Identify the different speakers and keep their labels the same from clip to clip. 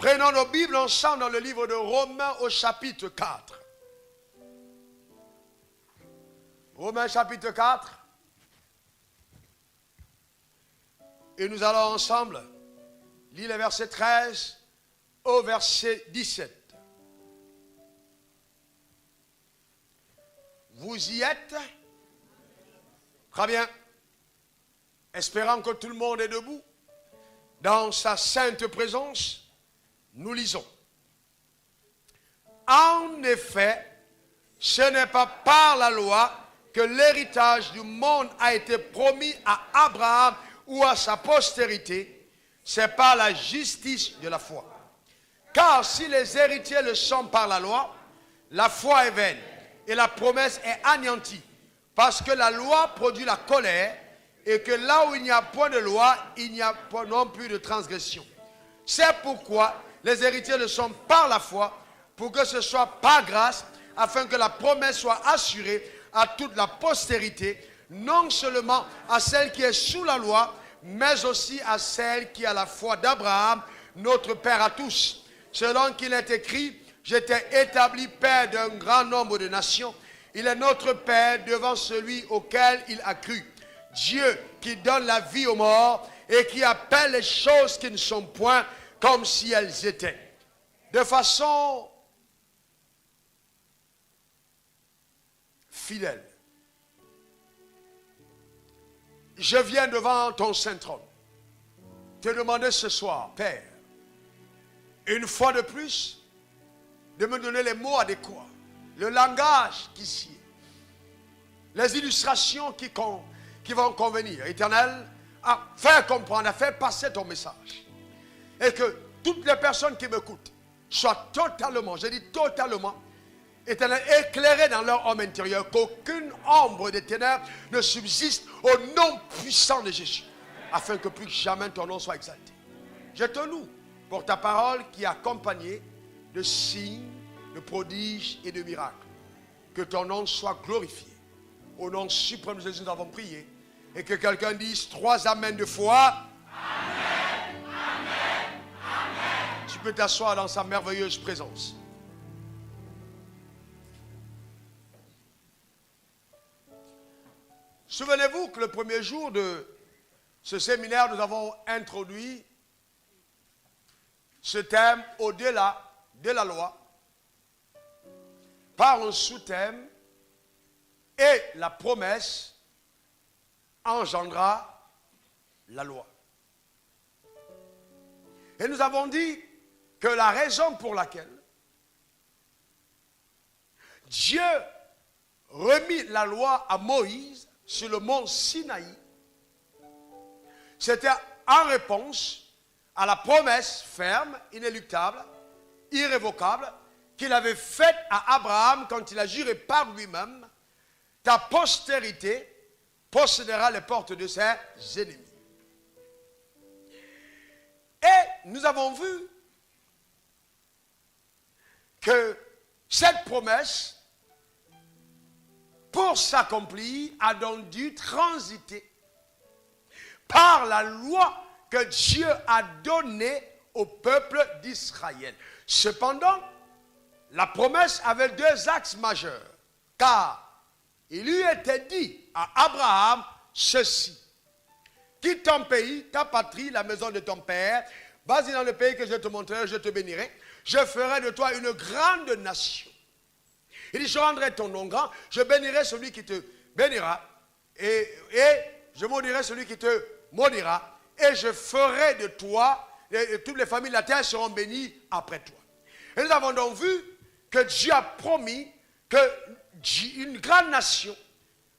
Speaker 1: Prenons nos Bibles ensemble dans le livre de Romains au chapitre 4. Romains chapitre 4. Et nous allons ensemble lire les versets 13 au verset 17. Vous y êtes? Très bien. Espérant que tout le monde est debout, dans sa sainte présence, nous lisons. En effet, ce n'est pas par la loi que l'héritage du monde a été promis à Abraham ou à sa postérité, c'est par la justice de la foi. Car si les héritiers le sont par la loi, la foi est vaine et la promesse est anéantie, parce que la loi produit la colère, et que là où il n'y a point de loi, il n'y a point non plus de transgression. C'est pourquoi les héritiers le sont par la foi, pour que ce soit par grâce, afin que la promesse soit assurée à toute la postérité, non seulement à celle qui est sous la loi, mais aussi à celle qui a la foi d'Abraham, notre Père à tous. Selon qu'il est écrit, j'étais établi Père d'un grand nombre de nations. Il est notre Père devant celui auquel il a cru. Dieu qui donne la vie aux morts et qui appelle les choses qui ne sont point comme si elles étaient. De façon fidèle. Je viens devant ton saint trône te demander ce soir, Père, une fois de plus, de me donner les mots adéquats, le langage qui sied, les illustrations qui vont convenir. Éternel, à faire comprendre, à faire passer ton message. Et que toutes les personnes qui m'écoutent soient totalement, je dis totalement, Éternel, éclairées dans leur homme intérieur, qu'aucune ombre des ténèbres ne subsiste au nom puissant de Jésus, afin que plus jamais ton nom soit exalté. Je te loue pour ta parole qui est accompagnée de signes, de prodiges et de miracles. Que ton nom soit glorifié. Au nom suprême de Jésus, nous avons prié. Et que quelqu'un dise 3 amens de foi. Amen, amen, amen. Tu peux t'asseoir dans sa merveilleuse présence. Souvenez-vous que le premier jour de ce séminaire, nous avons introduit ce thème au-delà de la loi par un sous-thème et la promesse engendra la loi. Et nous avons dit que la raison pour laquelle Dieu remit la loi à Moïse sur le mont Sinaï, c'était en réponse à la promesse ferme, inéluctable, irrévocable, qu'il avait faite à Abraham quand il a juré par lui-même, ta postérité possédera les portes de ses ennemis. Et nous avons vu que cette promesse, pour s'accomplir, a donc dû transiter par la loi que Dieu a donnée au peuple d'Israël. Cependant, la promesse avait 2 axes majeurs, car il lui était dit à Abraham ceci: quitte ton pays, ta patrie, la maison de ton père, vas-y dans le pays que je te montrerai, je te bénirai, je ferai de toi une grande nation. Il dit, je rendrai ton nom grand, je bénirai celui qui te bénira, et je maudirai celui qui te maudira, et je ferai de toi, et toutes les familles de la terre seront bénies après toi. Et nous avons donc vu que Dieu a promis qu'une grande nation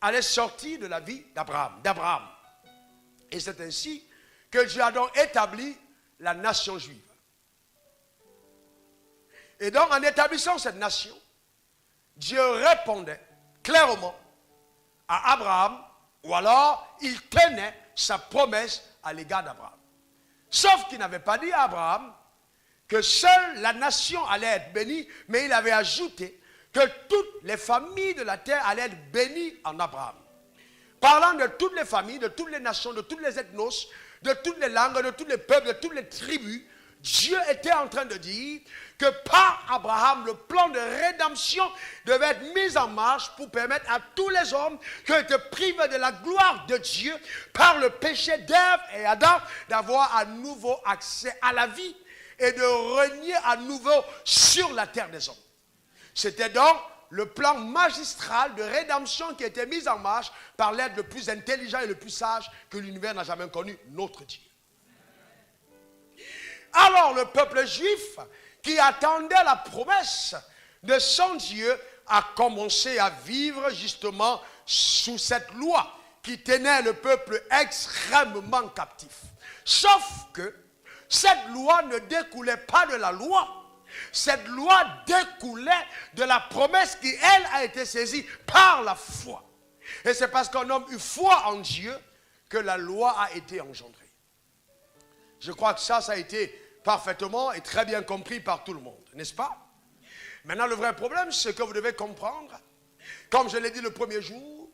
Speaker 1: allait sortir de la vie d'Abraham. Et c'est ainsi que Dieu a donc établi la nation juive. Et donc, en établissant cette nation, Dieu répondait clairement à Abraham, ou alors il tenait sa promesse à l'égard d'Abraham. Sauf qu'il n'avait pas dit à Abraham que seule la nation allait être bénie, mais il avait ajouté que toutes les familles de la terre allaient être bénies en Abraham. Parlant de toutes les familles, de toutes les nations, de toutes les ethnos, de toutes les langues, de tous les peuples, de toutes les tribus, Dieu était en train de dire que par Abraham, le plan de rédemption devait être mis en marche pour permettre à tous les hommes qui ont été privés de la gloire de Dieu par le péché d'Ève et Adam d'avoir à nouveau accès à la vie et de régner à nouveau sur la terre des hommes. C'était donc le plan magistral de rédemption qui était mis en marche par l'être le plus intelligent et le plus sage que l'univers n'a jamais connu, notre Dieu. Alors le peuple juif qui attendait la promesse de son Dieu a commencé à vivre justement sous cette loi qui tenait le peuple extrêmement captif. Sauf que cette loi ne découlait pas de la loi. Cette loi découlait de la promesse qui, elle, a été saisie par la foi. Et c'est parce qu'un homme eut foi en Dieu que la loi a été engendrée. Je crois que ça a été parfaitement et très bien compris par tout le monde, n'est-ce pas? Maintenant, le vrai problème, c'est que vous devez comprendre, comme je l'ai dit le premier jour,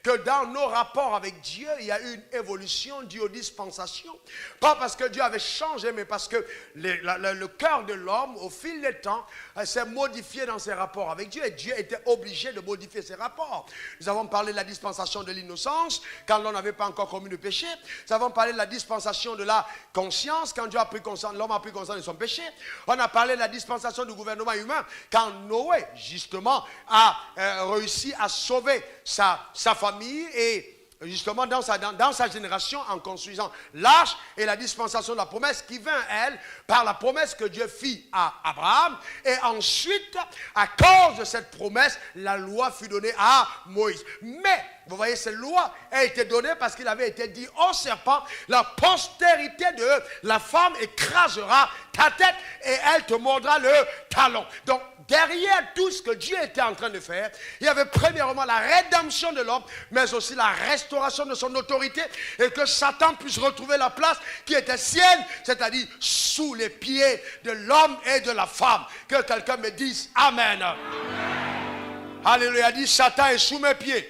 Speaker 1: que dans nos rapports avec Dieu, il y a eu une évolution due aux dispensations. Pas parce que Dieu avait changé, mais parce que le cœur de l'homme, au fil des temps, s'est modifié dans ses rapports avec Dieu. Et Dieu était obligé de modifier ses rapports. Nous avons parlé de la dispensation de l'innocence, quand l'on n'avait pas encore commis le péché. Nous avons parlé de la dispensation de la conscience, quand Dieu a pris conscience, l'homme a pris conscience de son péché. On a parlé de la dispensation du gouvernement humain, quand Noé, justement, a réussi à sauver sa famille et justement dans sa génération en construisant l'arche et la dispensation de la promesse qui vint elle par la promesse que Dieu fit à Abraham et ensuite à cause de cette promesse la loi fut donnée à Moïse. Mais vous voyez, cette loi a été donnée parce qu'il avait été dit au serpent, la postérité de la femme écrasera ta tête et elle te mordra le talon. Donc derrière tout ce que Dieu était en train de faire, il y avait premièrement la rédemption de l'homme, mais aussi la restauration de son autorité et que Satan puisse retrouver la place qui était sienne, c'est-à-dire sous les pieds de l'homme et de la femme. Que quelqu'un me dise Amen. Amen. Alléluia, dit Satan est sous mes pieds.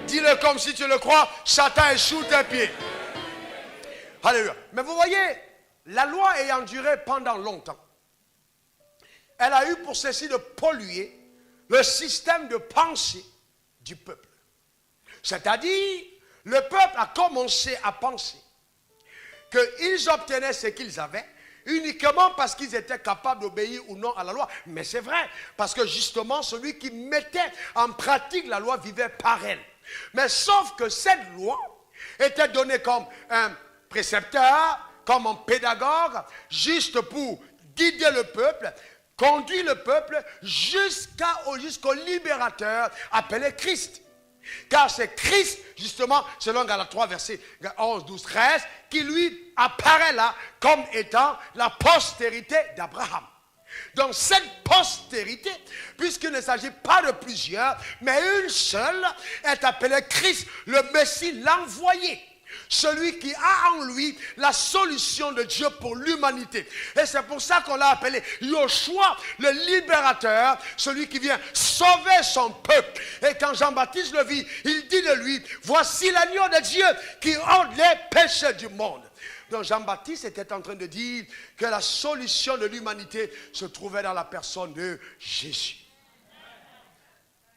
Speaker 1: Dis-le comme si tu le crois, Satan est sous tes pieds. Alléluia. Mais vous voyez, la loi ayant duré pendant longtemps, elle a eu pour ceci de polluer le système de pensée du peuple. C'est-à-dire, le peuple a commencé à penser qu'ils obtenaient ce qu'ils avaient uniquement parce qu'ils étaient capables d'obéir ou non à la loi. Mais c'est vrai, parce que justement, celui qui mettait en pratique la loi vivait par elle. Mais sauf que cette loi était donnée comme un précepteur, comme un pédagogue, juste pour guider le peuple, conduire le peuple jusqu'au libérateur appelé Christ. Car c'est Christ, justement, selon Galates 3, versets 11, 12, 13, qui lui apparaît là comme étant la postérité d'Abraham. Donc cette postérité, puisqu'il ne s'agit pas de plusieurs, mais une seule, est appelée Christ, le Messie, l'envoyé. Celui qui a en lui la solution de Dieu pour l'humanité. Et c'est pour ça qu'on l'a appelé Yoshua, le libérateur, celui qui vient sauver son peuple. Et quand Jean-Baptiste le vit, il dit de lui, voici l'agneau de Dieu qui ôte les péchés du monde. Donc Jean-Baptiste était en train de dire que la solution de l'humanité se trouvait dans la personne de Jésus.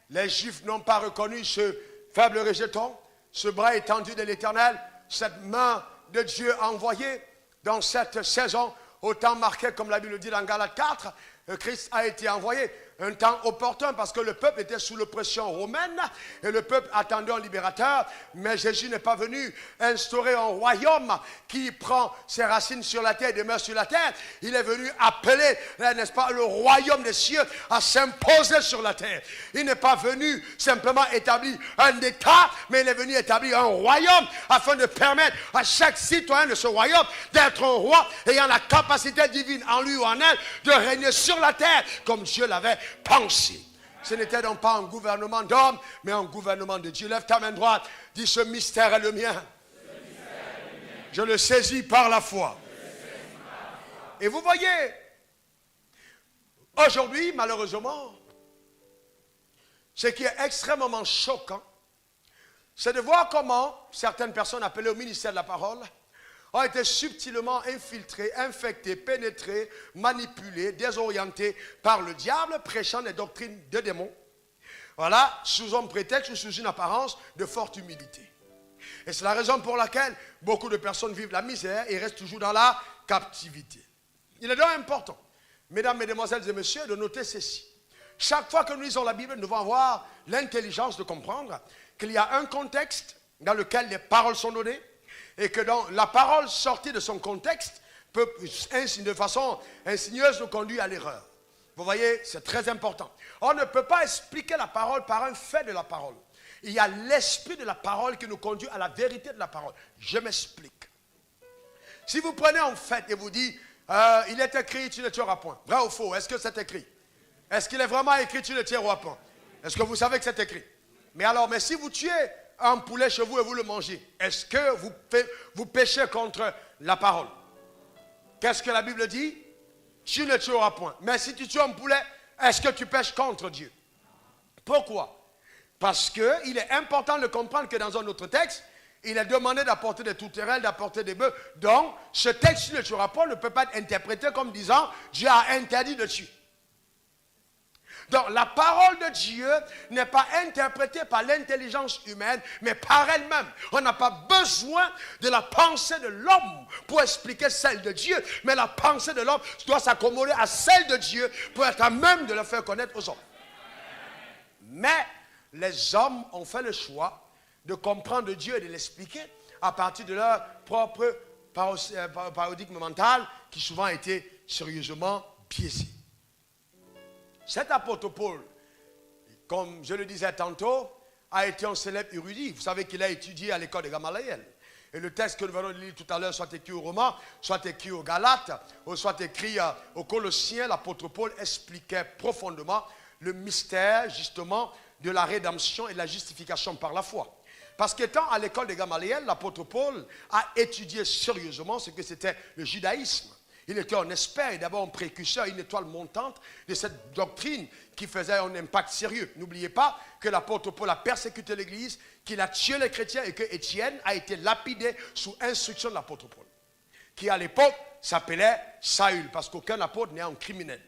Speaker 1: Les Juifs n'ont pas reconnu ce faible rejeton, ce bras étendu de l'Éternel, cette main de Dieu envoyée dans cette saison, au temps marqué, comme la Bible le dit dans Galates 4, Christ a été envoyé. Un temps opportun parce que le peuple était sous l'oppression romaine et le peuple attendait un libérateur, mais Jésus n'est pas venu instaurer un royaume qui prend ses racines sur la terre et demeure sur la terre. Il est venu appeler, n'est-ce pas, le royaume des cieux à s'imposer sur la terre. Il n'est pas venu simplement établir un État, mais il est venu établir un royaume afin de permettre à chaque citoyen de ce royaume d'être un roi ayant la capacité divine en lui ou en elle de régner sur la terre comme Dieu l'avait pensé. Ce n'était donc pas un gouvernement d'hommes, mais un gouvernement de Dieu. Lève ta main droite, dis ce mystère est le mien. Je le saisis par la foi. Et vous voyez, aujourd'hui, malheureusement, ce qui est extrêmement choquant, c'est de voir comment certaines personnes appelées au ministère de la parole ont été subtilement infiltrés, infectés, pénétrés, manipulés, désorientés par le diable, prêchant des doctrines de démons. Voilà, sous un prétexte ou sous une apparence de forte humilité. Et c'est la raison pour laquelle beaucoup de personnes vivent la misère et restent toujours dans la captivité. Il est donc important, mesdames, mesdemoiselles et messieurs, de noter ceci. Chaque fois que nous lisons la Bible, nous devons avoir l'intelligence de comprendre qu'il y a un contexte dans lequel les paroles sont données et que dans la parole sortie de son contexte peut, de façon insigneuse, nous conduire à l'erreur. Vous voyez, c'est très important. On ne peut pas expliquer la parole par un fait de la parole. Il y a l'esprit de la parole qui nous conduit à la vérité de la parole. Je m'explique. Si vous prenez un fait et vous dites, il est écrit, tu ne tueras point. Vrai ou faux? Est-ce que c'est écrit? Est-ce qu'il est vraiment écrit, tu ne tueras point? Est-ce que vous savez que c'est écrit? Mais si vous tuez un poulet chez vous et vous le mangez, est-ce que vous péchez contre la parole? Qu'est-ce que la Bible dit? Tu ne tueras point. Mais si tu tues un poulet, est-ce que tu pêches contre Dieu? Pourquoi? Parce qu'il est important de comprendre que dans un autre texte, il est demandé d'apporter des tourterelles, d'apporter des bœufs. Donc, ce texte, tu ne tueras point, ne peut pas être interprété comme disant Dieu a interdit de tuer. Donc, la parole de Dieu n'est pas interprétée par l'intelligence humaine, mais par elle-même. On n'a pas besoin de la pensée de l'homme pour expliquer celle de Dieu, mais la pensée de l'homme doit s'accommoder à celle de Dieu pour être à même de la faire connaître aux hommes. Mais les hommes ont fait le choix de comprendre Dieu et de l'expliquer à partir de leur propre paradigme mental qui souvent a été sérieusement biaisé. Cet apôtre Paul, comme je le disais tantôt, a été un célèbre érudit. Vous savez qu'il a étudié à l'école de Gamaliel. Et le texte que nous venons de lire tout à l'heure, soit écrit aux Romains, soit écrit aux Galates, ou soit écrit aux Colossiens, l'apôtre Paul expliquait profondément le mystère, justement, de la rédemption et de la justification par la foi. Parce qu'étant à l'école de Gamaliel, l'apôtre Paul a étudié sérieusement ce que c'était le judaïsme. Il était un expert et d'abord un précurseur, une étoile montante de cette doctrine qui faisait un impact sérieux. N'oubliez pas que l'apôtre Paul a persécuté l'Église, qu'il a tué les chrétiens et que Étienne a été lapidé sous instruction de l'apôtre Paul, qui à l'époque s'appelait Saül, parce qu'aucun apôtre n'est un criminel.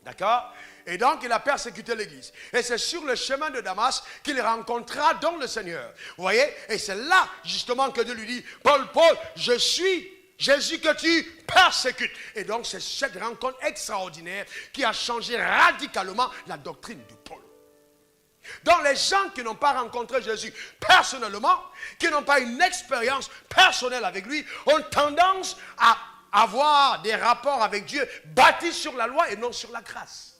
Speaker 1: D'accord? Et donc, il a persécuté l'Église. Et c'est sur le chemin de Damas qu'il rencontra donc le Seigneur. Vous voyez? Et c'est là, justement, que Dieu lui dit, Paul, je suis Jésus que tu persécutes. Et donc, c'est cette rencontre extraordinaire qui a changé radicalement la doctrine de Paul. Donc, les gens qui n'ont pas rencontré Jésus personnellement, qui n'ont pas une expérience personnelle avec lui, ont tendance à avoir des rapports avec Dieu bâtis sur la loi et non sur la grâce.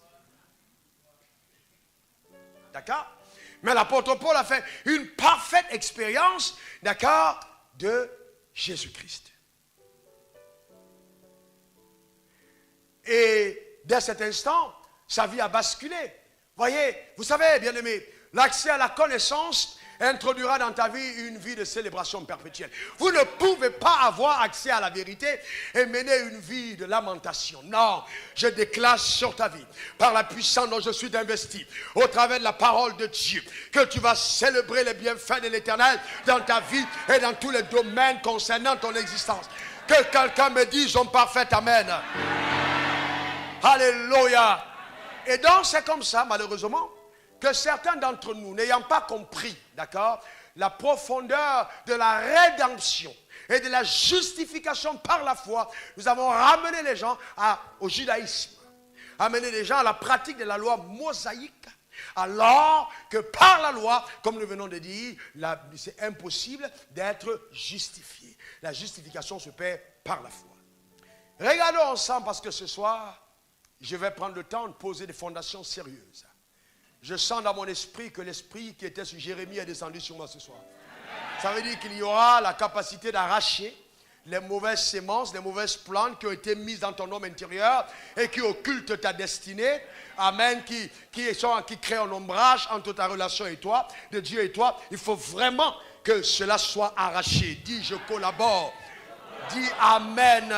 Speaker 1: D'accord? Mais l'apôtre Paul a fait une parfaite expérience, d'accord, de Jésus-Christ. Et dès cet instant, sa vie a basculé. Voyez, vous savez, bien-aimés, l'accès à la connaissance introduira dans ta vie une vie de célébration perpétuelle. Vous ne pouvez pas avoir accès à la vérité et mener une vie de lamentation. Non, je déclare sur ta vie, par la puissance dont je suis investi, au travers de la parole de Dieu, que tu vas célébrer les bienfaits de l'Éternel dans ta vie et dans tous les domaines concernant ton existence. Que quelqu'un me dise son parfait Amen. Alléluia. Et donc c'est comme ça, malheureusement, que certains d'entre nous, n'ayant pas compris, d'accord, la profondeur de la rédemption et de la justification par la foi, nous avons ramené les gens au judaïsme, amené les gens à la pratique de la loi mosaïque, alors que par la loi, comme nous venons de dire, c'est impossible d'être justifié. La justification se fait par la foi. Regardons ensemble, parce que ce soir, je vais prendre le temps de poser des fondations sérieuses. Je sens dans mon esprit que l'esprit qui était sur Jérémie est descendu sur moi ce soir. Ça veut dire qu'il y aura la capacité d'arracher les mauvaises sémences, les mauvaises plantes qui ont été mises dans ton homme intérieur et qui occultent ta destinée. Amen. Qui créent un ombrage entre ta relation et toi, de Dieu et toi. Il faut vraiment que cela soit arraché. Dis, je collabore. Dis Amen.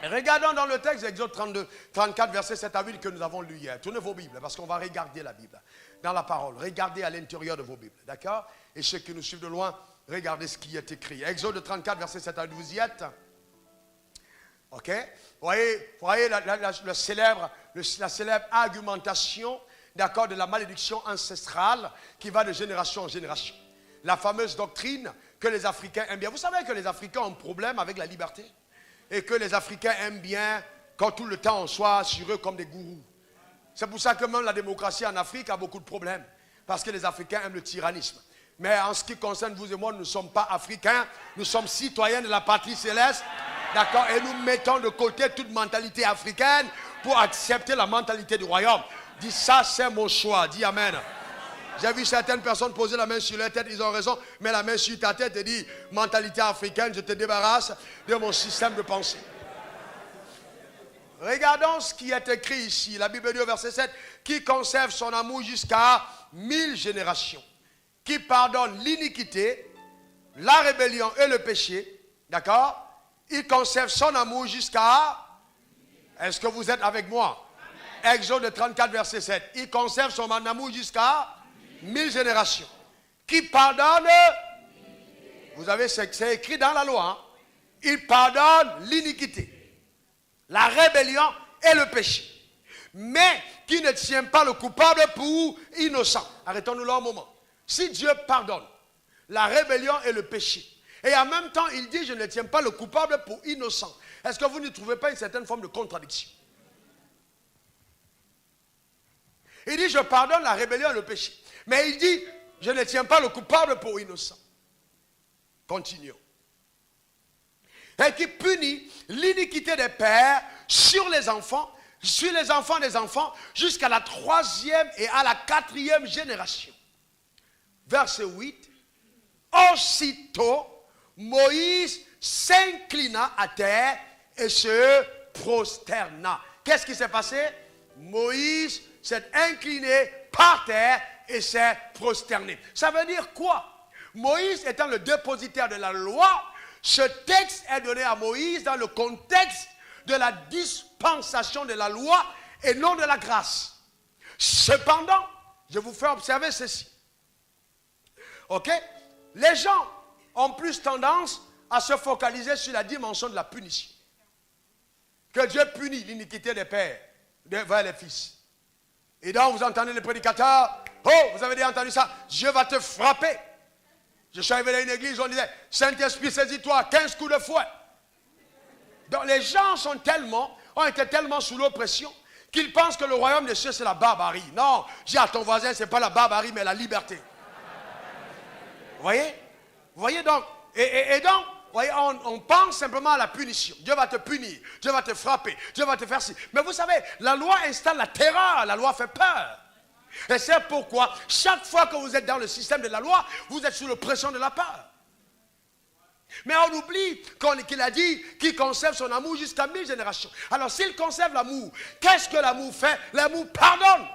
Speaker 1: Regardons dans le texte d'Exode 34, versets 7 à 8 que nous avons lu hier. Tournez vos Bibles parce qu'on va regarder la Bible dans la parole. Regardez à l'intérieur de vos Bibles, d'accord? Et ceux qui nous suivent de loin, Regardez ce qui est écrit. Exode 34, verset 7 à 12, vous y êtes? Ok? Voyez la célèbre argumentation, d'accord, de la malédiction ancestrale qui va de génération en génération. La fameuse doctrine que les Africains aiment bien. Vous savez que les Africains ont un problème avec la liberté? Et que les Africains aiment bien quand tout le temps on soit sur eux comme des gourous. C'est pour ça que même la démocratie en Afrique a beaucoup de problèmes. Parce que les Africains aiment le tyrannisme. Mais en ce qui concerne vous et moi, nous ne sommes pas Africains. Nous sommes citoyens de la patrie céleste. D'accord? Et nous mettons de côté toute mentalité africaine pour accepter la mentalité du royaume. Dis ça, c'est mon choix. Dis amen. J'ai vu certaines personnes poser la main sur leur tête, ils ont raison, mais la main sur ta tête et dit, mentalité africaine, je te débarrasse de mon système de pensée. Regardons ce qui est écrit ici. La Bible dit au verset 7, qui conserve son amour jusqu'à 1000 générations, qui pardonne l'iniquité, la rébellion et le péché, d'accord? Il conserve son amour jusqu'à... Est-ce que vous êtes avec moi? Exode 34, verset 7. Il conserve son amour jusqu'à 1000 générations. Qui pardonne... Vous avez, c'est écrit dans la loi. Hein? Il pardonne l'iniquité, la rébellion et le péché. Mais qui ne tient pas le coupable pour innocent. Arrêtons-nous là un moment. Si Dieu pardonne la rébellion et le péché, et en même temps il dit je ne tiens pas le coupable pour innocent, est-ce que vous ne trouvez pas une certaine forme de contradiction? Il dit je pardonne la rébellion et le péché, mais il dit je ne tiens pas le coupable pour innocent. Continuons. Et qui punit l'iniquité des pères sur les enfants des enfants, jusqu'à la 3e et à la 4e génération. Verset 8. Aussitôt, Moïse s'inclina à terre et se prosterna. Qu'est-ce qui s'est passé? Moïse s'est incliné par terre et s'est prosterné. Ça veut dire quoi? Moïse étant le dépositaire de la loi, ce texte est donné à Moïse dans le contexte de la dispensation de la loi et non de la grâce. Cependant, je vous fais observer ceci. Ok? Les gens ont plus tendance à se focaliser sur la dimension de la punition. Que Dieu punit l'iniquité des pères vers les fils. Et donc vous entendez les prédicateurs, oh, vous avez déjà entendu ça, Dieu va te frapper. Je suis arrivé dans une église, on disait, Saint-Esprit, saisis-toi, 15 coups de fouet. Donc les gens ont été tellement sous l'oppression qu'ils pensent que le royaume des cieux c'est la barbarie. Non, dis à ton voisin, c'est pas la barbarie mais la liberté. Vous voyez? Vous voyez donc? Et donc, vous voyez, on pense simplement à la punition. Dieu va te punir, Dieu va te frapper, Dieu va te faire ci. Mais vous savez, la loi installe la terreur, la loi fait peur. Et c'est pourquoi, chaque fois que vous êtes dans le système de la loi, vous êtes sous la pression de la peur. Mais on oublie qu'il a dit qu'il conserve son amour jusqu'à 1000 générations. Alors s'il conserve l'amour, qu'est-ce que l'amour fait? L'amour pardonne.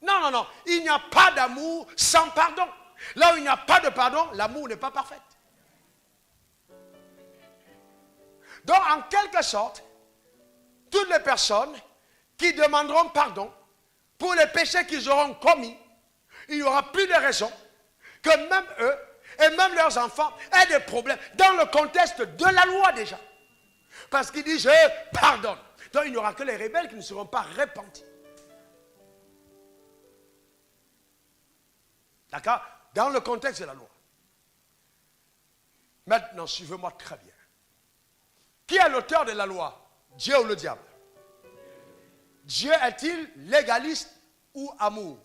Speaker 1: Non, non, non. Il n'y a pas d'amour sans pardon. Là où il n'y a pas de pardon, l'amour n'est pas parfait. Donc en quelque sorte, toutes les personnes qui demanderont pardon pour les péchés qu'ils auront commis, il n'y aura plus de raison que même eux et même leurs enfants aient des problèmes dans le contexte de la loi déjà. Parce qu'il dit je pardonne. Donc il n'y aura que les rebelles qui ne seront pas repentis. D'accord? Dans le contexte de la loi. Maintenant, suivez-moi très bien. Qui est l'auteur de la loi? Dieu ou le diable? Dieu est-il légaliste ou amour?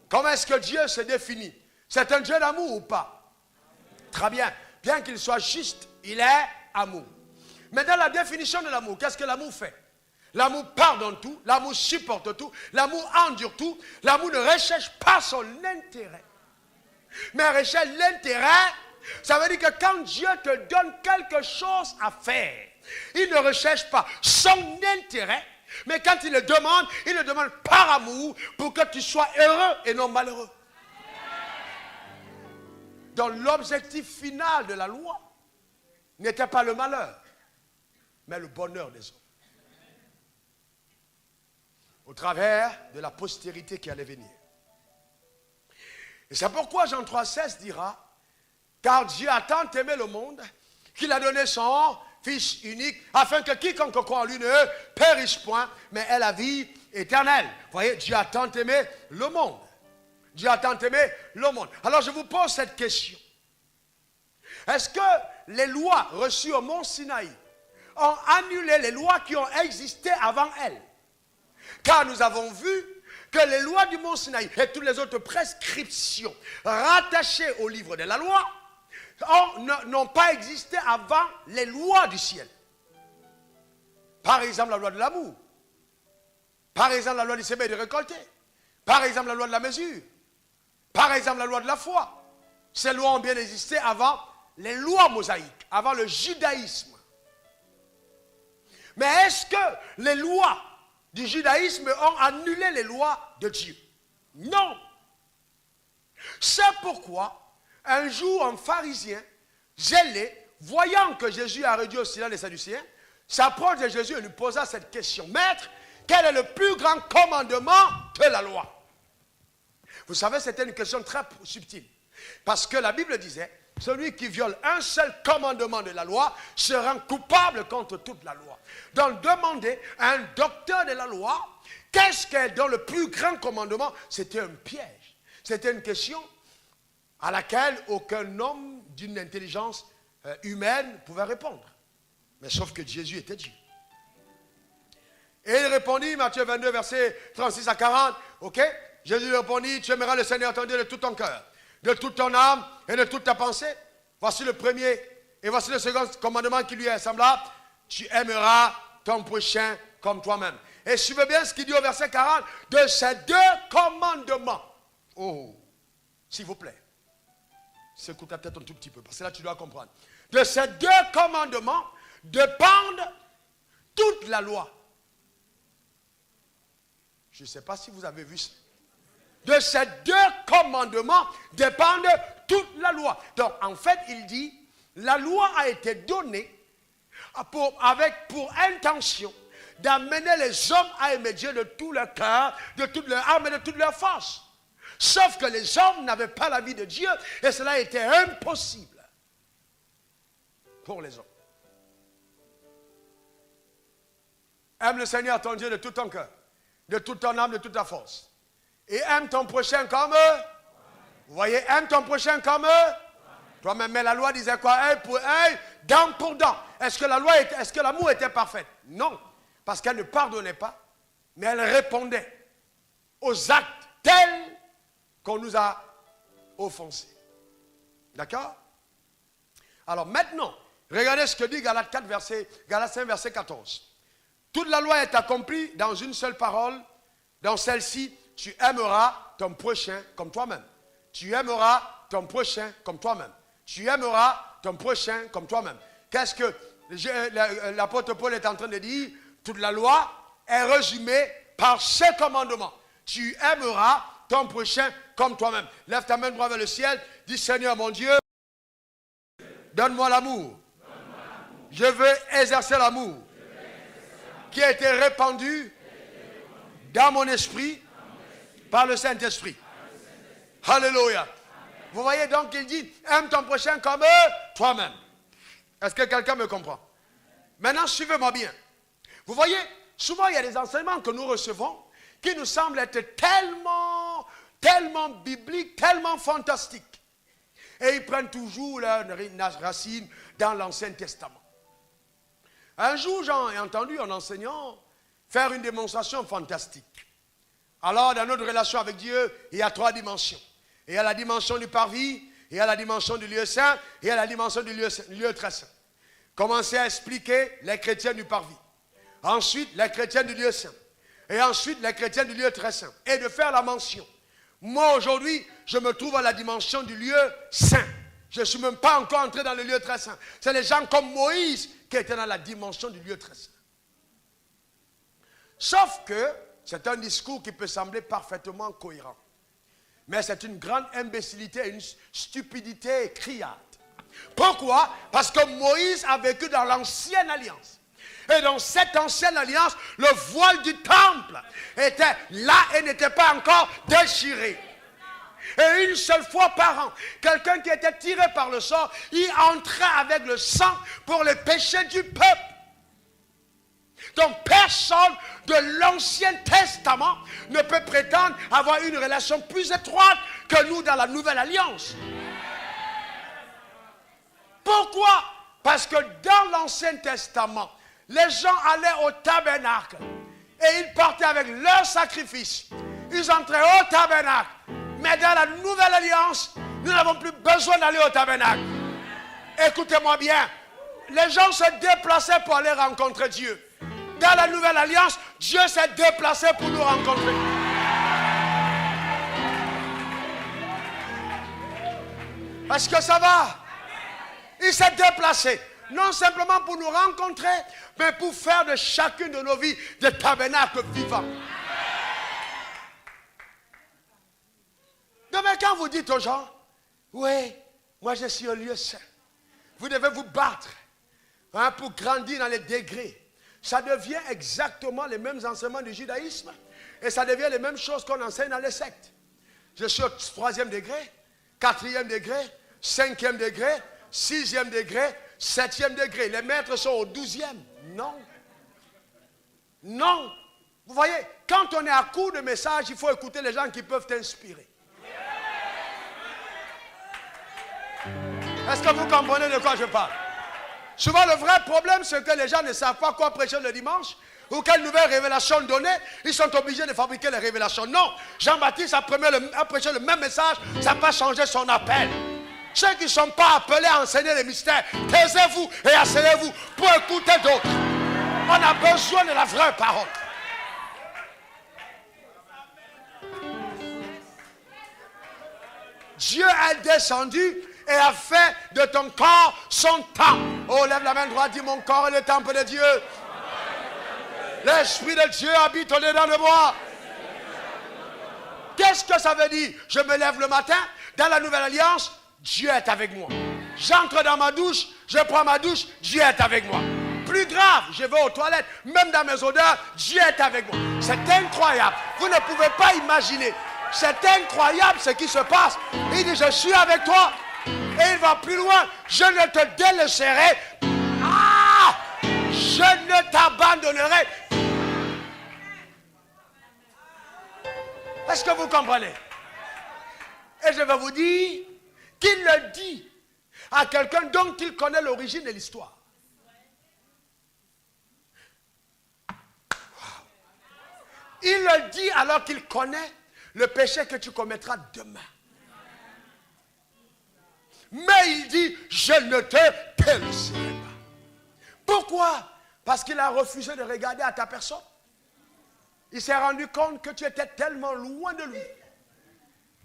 Speaker 1: Comment est-ce que Dieu se définit? C'est un Dieu d'amour ou pas? Très bien. Bien qu'il soit juste, il est amour. Mais dans la définition de l'amour, qu'est-ce que l'amour fait? L'amour pardonne tout, l'amour supporte tout, l'amour endure tout, l'amour ne recherche pas son intérêt. Mais recherche l'intérêt, ça veut dire que quand Dieu te donne quelque chose à faire, il ne recherche pas son intérêt, mais quand il le demande par amour pour que tu sois heureux et non malheureux. Donc l'objectif final de la loi n'était pas le malheur, mais le bonheur des hommes. Au travers de la postérité qui allait venir. Et c'est pourquoi Jean 3,16 dira, car Dieu a tant aimé le monde qu'il a donné son Fils unique, afin que quiconque croit en lui ne périsse point, mais ait la vie éternelle. Vous voyez, Dieu a tant aimé le monde. Dieu a tant aimé le monde. Alors je vous pose cette question. Est-ce que les lois reçues au mont Sinaï ont annulé les lois qui ont existé avant elles? Car nous avons vu que les lois du mont Sinaï et toutes les autres prescriptions rattachées au livre de la loi n'ont pas existé avant les lois du ciel. Par exemple, la loi de l'amour. Par exemple, la loi du semer et de récolter. Par exemple, la loi de la mesure. Par exemple, la loi de la foi. Ces lois ont bien existé avant les lois mosaïques, avant le judaïsme. Mais est-ce que les lois du judaïsme ont annulé les lois de Dieu? Non. C'est pourquoi un jour, un pharisien zélé, voyant que Jésus a réduit au silence les Sadducéens, s'approche de Jésus et lui posa cette question. Maître, quel est le plus grand commandement de la loi? Vous savez, c'était une question très subtile. Parce que la Bible disait, celui qui viole un seul commandement de la loi se rend coupable contre toute la loi. Donc, demandez à un docteur de la loi, qu'est-ce qu'est dans le plus grand commandement? C'était un piège. C'était une question à laquelle aucun homme d'une intelligence humaine pouvait répondre. Mais sauf que Jésus était Dieu. Et il répondit, Matthieu 22, versets 36 à 40, ok? Jésus lui répondit, tu aimeras le Seigneur ton Dieu de tout ton cœur, de toute ton âme et de toute ta pensée. Voici le premier et voici le second commandement qui lui est semblable. Tu aimeras ton prochain comme toi-même. Et suivez bien ce qu'il dit au verset 40, de ces deux commandements. Oh, s'il vous plaît. Écoutez peut-être un tout petit peu, parce que là tu dois comprendre. De ces deux commandements dépendent toute la loi. Je ne sais pas si vous avez vu ça. De ces deux commandements dépendent toute la loi. Donc en fait il dit, la loi a été donnée pour intention d'amener les hommes à aimer Dieu de tout leur cœur, de toute leur âme et de toute leur force. Sauf que les hommes n'avaient pas la vie de Dieu et cela était impossible pour les hommes. Aime le Seigneur ton Dieu de tout ton cœur, de toute ton âme, de toute ta force. Et aime ton prochain comme eux. Vous voyez, aime ton prochain comme eux. Toi-même, mais la loi disait quoi? Œil pour œil, dent pour dent. Est-ce que l'amour était parfait? Non, parce qu'elle ne pardonnait pas, mais elle répondait aux actes tels qu'on nous a offensés. D'accord? Alors maintenant, regardez ce que dit Galates 5, verset 14. Toute la loi est accomplie dans une seule parole. Dans celle-ci, tu aimeras ton prochain comme toi-même. Tu aimeras ton prochain comme toi-même. Tu aimeras ton prochain comme toi-même. Qu'est-ce que l'apôtre Paul est en train de dire? Toute la loi est résumée par ce commandement. Tu aimeras ton prochain comme toi-même. Lève ta main droite vers le ciel. Dis, Seigneur mon Dieu, donne-moi l'amour. Je veux exercer l'amour qui a été répandu dans mon esprit par le Saint-Esprit. Alléluia. Vous voyez donc qu'il dit, aime ton prochain comme toi-même. Est-ce que quelqu'un me comprend? Maintenant, suivez-moi bien. Vous voyez, souvent il y a des enseignements que nous recevons qui nous semblent être tellement bibliques, tellement fantastiques. Et ils prennent toujours leur racine dans l'Ancien Testament. Un jour, j'ai entendu un enseignant faire une démonstration fantastique. Alors, dans notre relation avec Dieu, il y a 3 dimensions. Il y a la dimension du parvis, il y a la dimension du lieu saint, et il y a la dimension du lieu très saint. Commencez à expliquer les chrétiens du parvis. Ensuite, les chrétiens du lieu saint. Et ensuite, les chrétiens du lieu très saint. Et de faire la mention. Moi, aujourd'hui, je me trouve à la dimension du lieu saint. Je ne suis même pas encore entré dans le lieu très saint. C'est les gens comme Moïse qui étaient dans la dimension du lieu très saint. Sauf que c'est un discours qui peut sembler parfaitement cohérent. Mais c'est une grande imbécilité, une stupidité criarde. Pourquoi? Parce que Moïse a vécu dans l'ancienne alliance. Et dans cette ancienne alliance, le voile du temple était là et n'était pas encore déchiré. Et une seule fois par an, quelqu'un qui était tiré par le sort, il entrait avec le sang pour les péchés du peuple. Donc personne de l'Ancien Testament ne peut prétendre avoir une relation plus étroite que nous dans la Nouvelle Alliance. Pourquoi? Parce que dans l'Ancien Testament, les gens allaient au tabernacle et ils partaient avec leur sacrifice. Ils entraient au tabernacle. Mais dans la Nouvelle Alliance, nous n'avons plus besoin d'aller au tabernacle. Écoutez-moi bien. Les gens se déplaçaient pour aller rencontrer Dieu. Dans la Nouvelle Alliance, Dieu s'est déplacé pour nous rencontrer. Est-ce que ça va? Il s'est déplacé. Non simplement pour nous rencontrer, mais pour faire de chacune de nos vies des tabernacles vivants. Donc, mais quand vous dites aux gens, oui, moi je suis au lieu saint, vous devez vous battre pour grandir dans les degrés. Ça devient exactement les mêmes enseignements du judaïsme. Et ça devient les mêmes choses qu'on enseigne dans les sectes. Je suis au 3e degré, 4e degré, 5e degré, 6e degré, 7e degré. Les maîtres sont au 12e. Non. Non. Vous voyez, quand on est à court de messages, il faut écouter les gens qui peuvent t'inspirer. Est-ce que vous comprenez de quoi je parle? Souvent, le vrai problème, c'est que les gens ne savent pas quoi prêcher le dimanche ou quelle nouvelle révélation donner. Ils sont obligés de fabriquer les révélations. Non, Jean-Baptiste a prêché le même message, ça n'a pas changé son appel. Ceux qui ne sont pas appelés à enseigner les mystères, taisez-vous et asseyez-vous pour écouter d'autres. On a besoin de la vraie parole. Dieu est descendu et a fait de ton corps son temple. Oh, lève la main droite, dis mon corps est le temple de Dieu. L'Esprit de Dieu habite au-dedans de moi. Qu'est-ce que ça veut dire? Je me lève le matin, dans la Nouvelle Alliance, Dieu est avec moi. J'entre dans ma douche, je prends ma douche, Dieu est avec moi. Plus grave, je vais aux toilettes, même dans mes odeurs, Dieu est avec moi. C'est incroyable. Vous ne pouvez pas imaginer. C'est incroyable ce qui se passe. Il dit, je suis avec toi. Et il va plus loin. Je ne te délaisserai. Je ne t'abandonnerai. Est-ce que vous comprenez? Et je vais vous dire qu'il le dit à quelqu'un dont il connaît l'origine de l'histoire. Il le dit alors qu'il connaît le péché que tu commettras demain. Mais il dit, je ne te délaisserai pas. Pourquoi? Parce qu'il a refusé de regarder à ta personne. Il s'est rendu compte que tu étais tellement loin de lui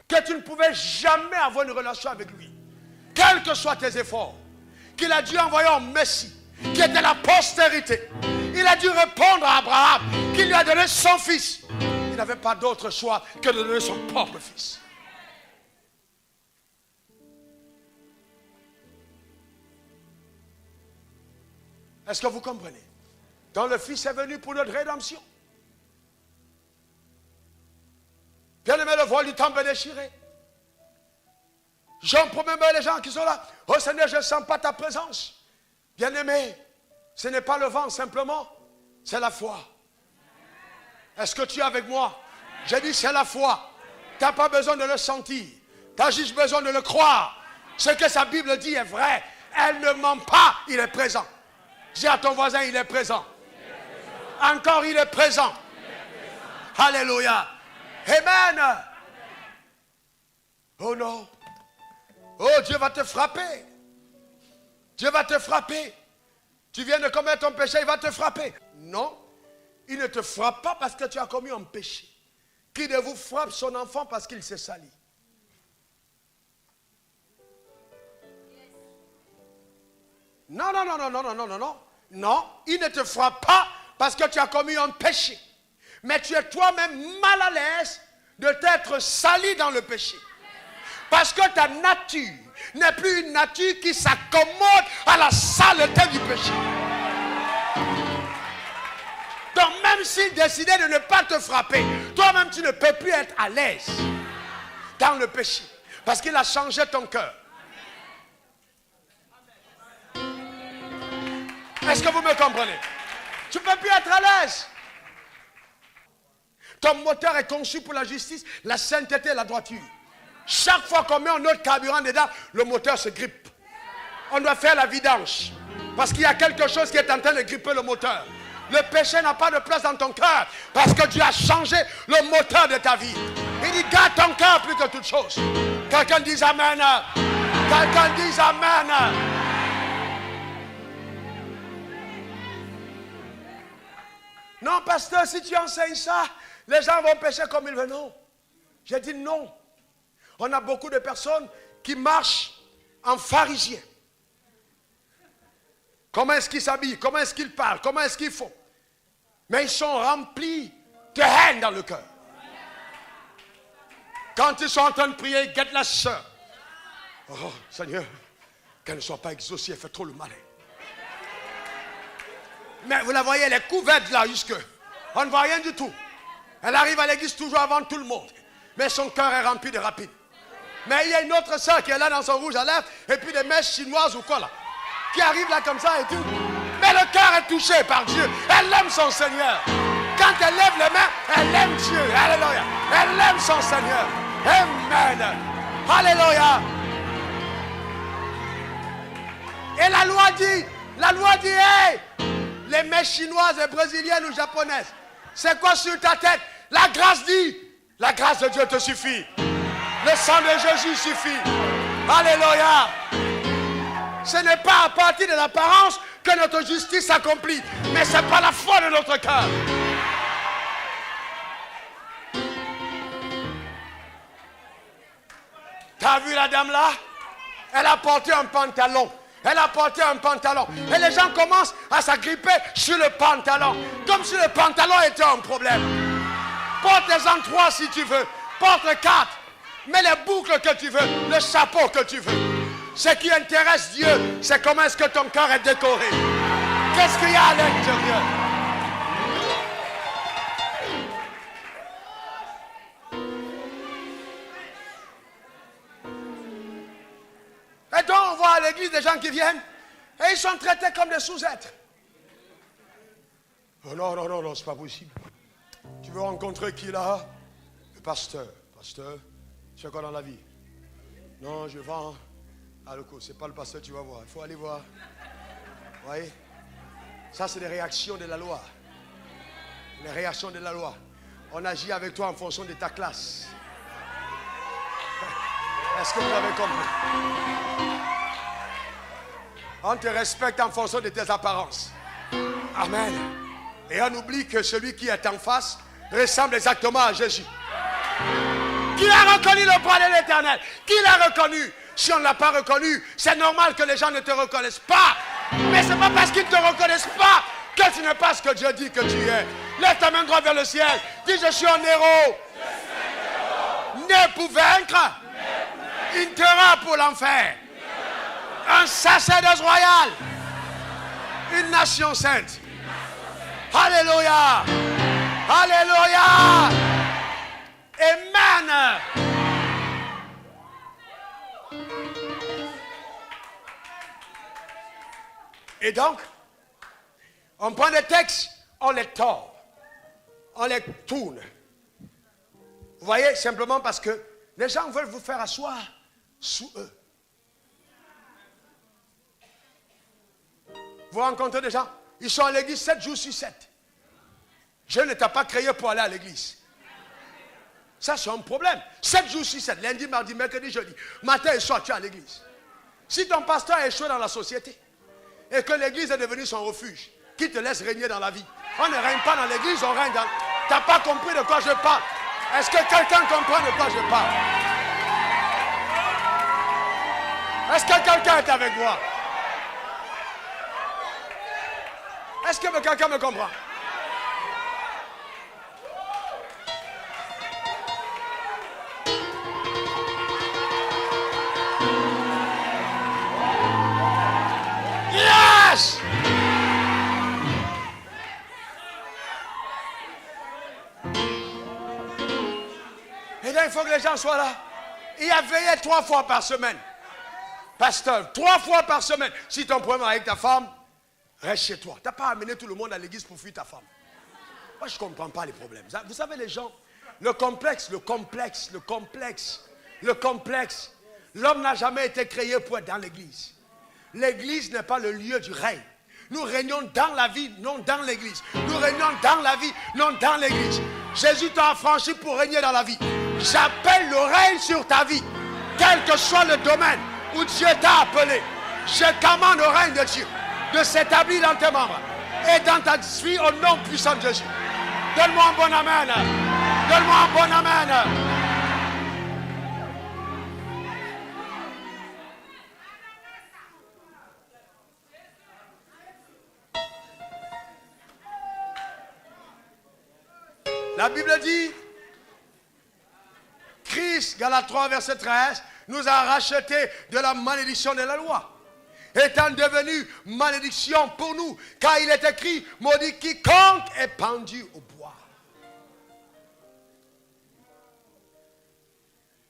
Speaker 1: que tu ne pouvais jamais avoir une relation avec lui. Quels que soient tes efforts, qu'il a dû envoyer un Messie, qui était la postérité. Il a dû répondre à Abraham, qui lui a donné son fils. Il n'avait pas d'autre choix que de donner son propre fils. Est-ce que vous comprenez? Donc le Fils est venu pour notre rédemption. Bien-aimé, le voile du temple est déchiré. J'en promets les gens qui sont là. Oh Seigneur, je ne sens pas ta présence. Bien-aimé, ce n'est pas le vent simplement, c'est la foi. Est-ce que tu es avec moi? J'ai dit c'est la foi. Tu n'as pas besoin de le sentir. Tu as juste besoin de le croire. Ce que sa Bible dit est vrai. Elle ne ment pas, il est présent. Dis à ton voisin, il est présent. Encore, il est présent. Alléluia. Amen. Oh non. Oh, Dieu va te frapper. Dieu va te frapper. Tu viens de commettre un péché, il va te frapper. Non, il ne te frappe pas parce que tu as commis un péché. Qui de vous frappe son enfant parce qu'il s'est sali? Non, non, non, non, non, non, non, non, non. Non, il ne te frappe pas parce que tu as commis un péché. Mais tu es toi-même mal à l'aise de t'être sali dans le péché. Parce que ta nature n'est plus une nature qui s'accommode à la saleté du péché. Donc même s'il décidait de ne pas te frapper, toi-même tu ne peux plus être à l'aise. dans le péché. Parce qu'il a changé ton cœur. Est-ce que vous me comprenez? Tu ne peux plus être à l'aise. Ton moteur est conçu pour la justice, la sainteté et la droiture. Chaque fois qu'on met un autre carburant dedans, le moteur se grippe. On doit faire la vidange. Parce qu'il y a quelque chose qui est en train de gripper le moteur. Le péché n'a pas de place dans ton cœur. Parce que Dieu a changé le moteur de ta vie. Il dit, garde ton cœur plus que toute chose. Quelqu'un dise Amen. Quelqu'un dise Amen. Non, pasteur, si tu enseignes ça, les gens vont pécher comme ils veulent. Non. J'ai dit non. On a beaucoup de personnes qui marchent en pharisiens. Comment est-ce qu'ils s'habillent? Comment est-ce qu'ils parlent? Comment est-ce qu'ils font? Mais ils sont remplis de haine dans le cœur. Quand ils sont en train de prier, guette la sœur. Oh, Seigneur, qu'elle ne soit pas exaucée, elle fait trop le malin. Mais vous la voyez, elle est couverte là jusque. On ne voit rien du tout. Elle arrive à l'église toujours avant tout le monde. Mais son cœur est rempli de rapide. Mais il y a une autre sœur qui est là dans son rouge à lèvres, et puis des mèches chinoises ou quoi là, qui arrive là comme ça et tout. Mais le cœur est touché par Dieu. Elle aime son Seigneur. Quand elle lève les mains, elle aime Dieu. Alléluia. Elle aime son Seigneur. Amen. Alléluia. Et la loi dit, hey, les mèches chinoises et brésiliennes ou japonaises, c'est quoi sur ta tête? La grâce dit, la grâce de Dieu te suffit. Le sang de Jésus suffit. Alléluia. Ce n'est pas à partir de l'apparence que notre justice s'accomplit, mais c'est par la foi de notre cœur. T'as vu la dame là? Elle a porté un pantalon. Elle a porté un pantalon. Et les gens commencent à s'agripper sur le pantalon. Comme si le pantalon était un problème. Porte-en 3 si tu veux. Porte 4. Mets les boucles que tu veux. Le chapeau que tu veux. Ce qui intéresse Dieu, c'est comment est-ce que ton cœur est décoré. Qu'est-ce qu'il y a à l'intérieur? Et donc on voit à l'église des gens qui viennent et ils sont traités comme des sous-êtres. Oh non, non, non, non, c'est pas possible. Tu veux rencontrer qui là? Le pasteur. Pasteur, tu fais quoi dans la vie? Non, je vends. Ah, le coup, c'est pas le pasteur, tu vas voir. Il faut aller voir. Vous voyez? Ça, c'est des réactions de la loi. Les réactions de la loi. On agit avec toi en fonction de ta classe. Est-ce que vous avez compris? On te respecte en fonction de tes apparences. Amen. Et on oublie que celui qui est en face ressemble exactement à Jésus. Qui a reconnu le bras de l'Éternel? Qui l'a reconnu? Si on ne l'a pas reconnu, c'est normal que les gens ne te reconnaissent pas. Mais ce n'est pas parce qu'ils ne te reconnaissent pas que tu n'es pas ce que Dieu dit que tu es. Lève ta main droite vers le ciel. Dis, je suis un héros. Né pour vaincre. Un terrain pour l'enfer. Un sacerdoce royal. Une nation sainte. Alléluia. Alléluia. Amen. Et donc, on prend des textes, on les tord, on les tourne. Vous voyez, simplement parce que les gens veulent vous faire asseoir sous eux. Vous rencontrez des gens, ils sont à l'église 7 jours sur 7. Dieu ne t'a pas créé pour aller à l'église. Ça, c'est un problème. 7 jours sur 7, lundi, mardi, mercredi, jeudi. Matin et soir, tu es à l'église. Si ton pasteur a échoué dans la société, et que l'église est devenue son refuge, qui te laisse régner dans la vie. On ne règne pas dans l'église, on règne dans... Tu n'as pas compris de quoi je parle. Est-ce que quelqu'un comprend de quoi je parle? Est-ce que quelqu'un est avec moi? Est-ce que quelqu'un me comprend? Yes! Et là, il faut que les gens soient là. Il a veillé 3 fois par semaine. Pasteur, 3 fois par semaine. Si tu as un problème avec ta femme, reste chez toi. Tu n'as pas amené tout le monde à l'église pour fuir ta femme. Moi, je ne comprends pas les problèmes. Vous savez, les gens, le complexe. L'homme n'a jamais été créé pour être dans l'église. L'église n'est pas le lieu du règne. Nous régnons dans la vie, non dans l'église. Nous régnons dans la vie, non dans l'église. Jésus t'a affranchi pour régner dans la vie. J'appelle le règne sur ta vie. Quel que soit le domaine où Dieu t'a appelé, je commande au règne de Dieu de s'établir dans tes membres et dans ta vie au nom puissant de Jésus. Donne-moi un bon amen. Donne-moi un bon amen. La Bible dit, Christ, Galates 3, verset 13, nous a rachetés de la malédiction de la loi, étant devenu malédiction pour nous, car il est écrit, maudit quiconque est pendu au bois.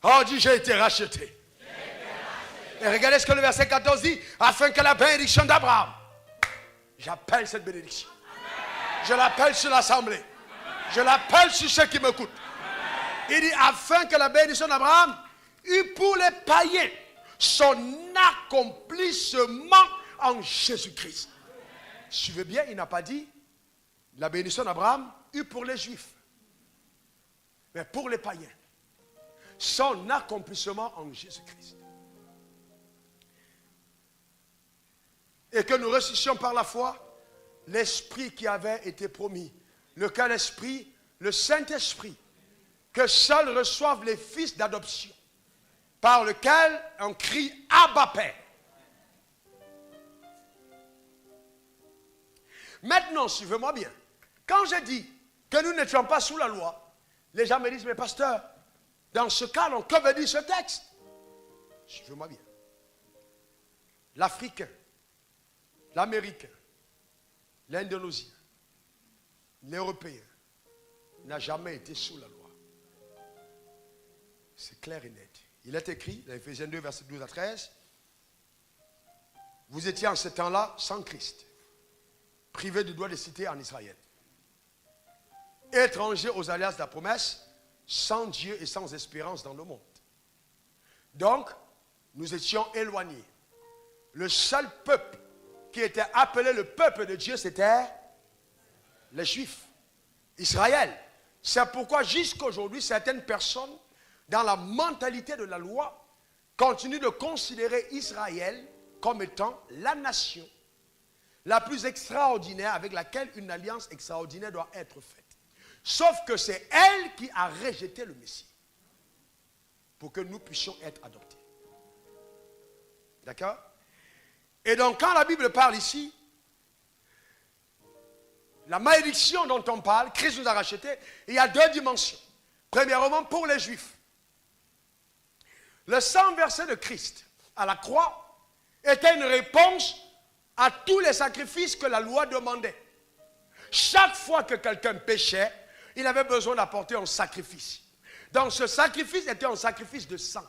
Speaker 1: Oh, dit, j'ai été racheté. Et regardez ce que le verset 14 dit, afin que la bénédiction d'Abraham, j'appelle cette bénédiction, je l'appelle sur l'assemblée. Je l'appelle sur ceux qui m'écoutent. Il dit, afin que la bénédiction d'Abraham eût pour les païens son accomplissement en Jésus-Christ. Suivez bien, il n'a pas dit, la bénédiction d'Abraham eut pour les Juifs. Mais pour les païens. Son accomplissement en Jésus-Christ. Et que nous ressuscitions par la foi l'Esprit qui avait été promis. Lequel esprit? Le Saint-Esprit, que seuls reçoivent les fils d'adoption, par lequel on crie Abba Père. Maintenant, suivez-moi bien. Quand je dis que nous n'étions pas sous la loi, les gens me disent, mais pasteur, dans ce cas, que veut dire ce texte? Suivez-moi bien. L'Africain, l'Américain, l'Indonésien, l'Européen n'a jamais été sous la loi. C'est clair et net. Il est écrit, dans Ephésiens 2, verset 12 à 13, vous étiez en ce temps-là sans Christ, privés du droit de cité en Israël, étrangers aux alliances de la promesse, sans Dieu et sans espérance dans le monde. Donc, nous étions éloignés. Le seul peuple qui était appelé le peuple de Dieu, c'était les Juifs, Israël. C'est pourquoi jusqu'à aujourd'hui, certaines personnes, dans la mentalité de la loi, continuent de considérer Israël comme étant la nation la plus extraordinaire avec laquelle une alliance extraordinaire doit être faite. Sauf que c'est elle qui a rejeté le Messie pour que nous puissions être adoptés. D'accord? Et donc quand la Bible parle ici, la malédiction dont on parle, Christ nous a rachetés, il y a 2 dimensions. Premièrement, pour les Juifs. Le sang versé de Christ à la croix était une réponse à tous les sacrifices que la loi demandait. Chaque fois que quelqu'un péchait, il avait besoin d'apporter un sacrifice. Donc ce sacrifice était un sacrifice de sang.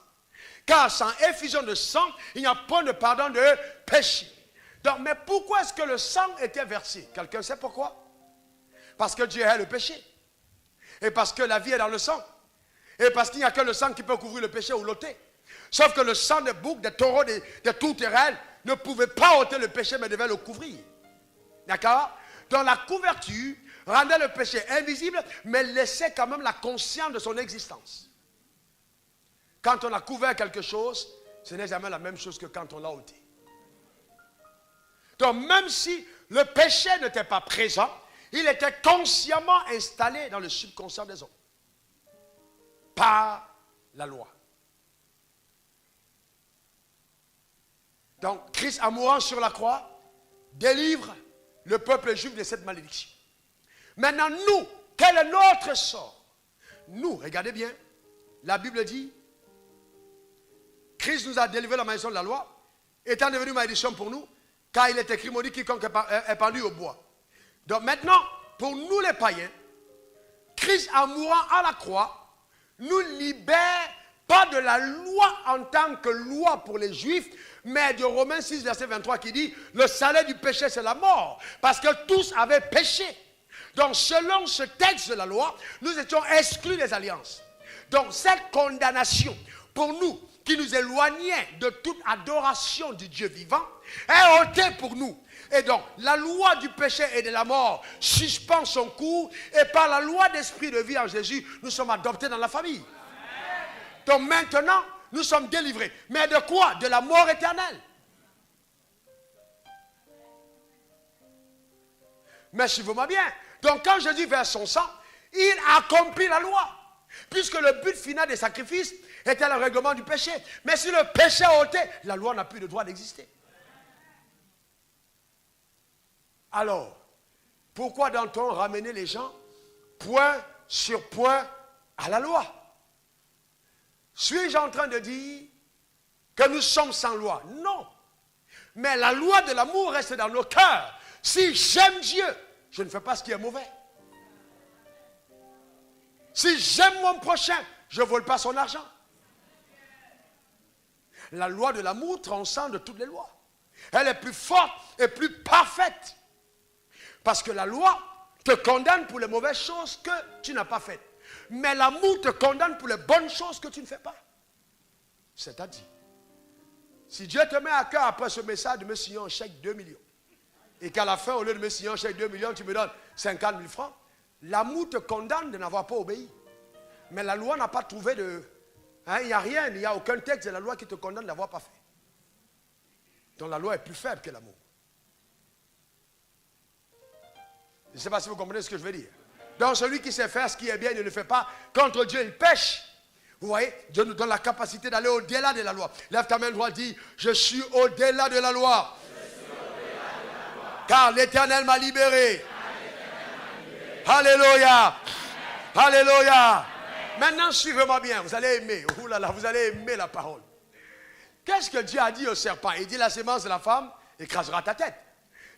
Speaker 1: Car sans effusion de sang, il n'y a pas de pardon de péché. Donc, mais pourquoi est-ce que le sang était versé? Quelqu'un sait pourquoi? Parce que Dieu est le péché. Et parce que la vie est dans le sang. Et parce qu'il n'y a que le sang qui peut couvrir le péché ou l'ôter. Sauf que le sang des boucs, des taureaux, des tourterelles ne pouvait pas ôter le péché, mais devait le couvrir. D'accord? Donc la couverture rendait le péché invisible, mais laissait quand même la conscience de son existence. Quand on a couvert quelque chose, ce n'est jamais la même chose que quand on l'a ôté. Donc même si le péché n'était pas présent, il était consciemment installé dans le subconscient des hommes. Par la loi. Donc Christ, en mourant sur la croix, délivre le peuple juif de cette malédiction. Maintenant, nous, quel est notre sort? Nous, regardez bien, la Bible dit, Christ nous a délivré la malédiction de la loi, étant devenu malédiction pour nous, car il est écrit, maudit quiconque est pendu au bois. Donc maintenant, pour nous les païens, Christ en mourant à la croix, nous libère pas de la loi en tant que loi pour les Juifs, mais de Romains 6, verset 23 qui dit, le salaire du péché c'est la mort, parce que tous avaient péché. Donc selon ce texte de la loi, nous étions exclus des alliances. Donc cette condamnation, pour nous, qui nous éloignait de toute adoration du Dieu vivant, est ôtée pour nous. Et donc, la loi du péché et de la mort suspend son cours, et par la loi d'esprit de vie en Jésus, nous sommes adoptés dans la famille. Donc maintenant, nous sommes délivrés. Mais de quoi? De la mort éternelle. Mais suivez-moi bien. Donc quand Jésus verse son sang, il accomplit la loi. Puisque le but final des sacrifices était le règlement du péché. Mais si le péché est ôté, la loi n'a plus de droit d'exister. Alors, pourquoi doit-on ramener les gens point sur point à la loi? Suis-je en train de dire que nous sommes sans loi? Non. Mais la loi de l'amour reste dans nos cœurs. Si j'aime Dieu, je ne fais pas ce qui est mauvais. Si j'aime mon prochain, je ne vole pas son argent. La loi de l'amour transcende toutes les lois. Elle est plus forte et plus parfaite. Parce que la loi te condamne pour les mauvaises choses que tu n'as pas faites. Mais l'amour te condamne pour les bonnes choses que tu ne fais pas. C'est-à-dire, si Dieu te met à cœur après ce message de me signer un chèque 2 millions, et qu'à la fin, au lieu de me signer un chèque 2 millions, tu me donnes 50 000 francs, l'amour te condamne de n'avoir pas obéi. Mais la loi n'a pas trouvé de... il n'y a rien, il n'y a aucun texte de la loi qui te condamne de n'avoir pas fait. Donc la loi est plus faible que l'amour. Je ne sais pas si vous comprenez ce que je veux dire. Donc celui qui sait faire ce qui est bien, il ne le fait pas. Contre Dieu, il pêche. Vous voyez, Dieu nous donne la capacité d'aller au-delà de la loi. Lève ta main droite, dis, je suis au-delà de la loi. Car l'Éternel m'a libéré. Alléluia. Alléluia. Maintenant, suivez-moi bien. Vous allez aimer. Ouh là là, vous allez aimer la parole. Qu'est-ce que Dieu a dit au serpent? Il dit, la sémence de la femme écrasera ta tête.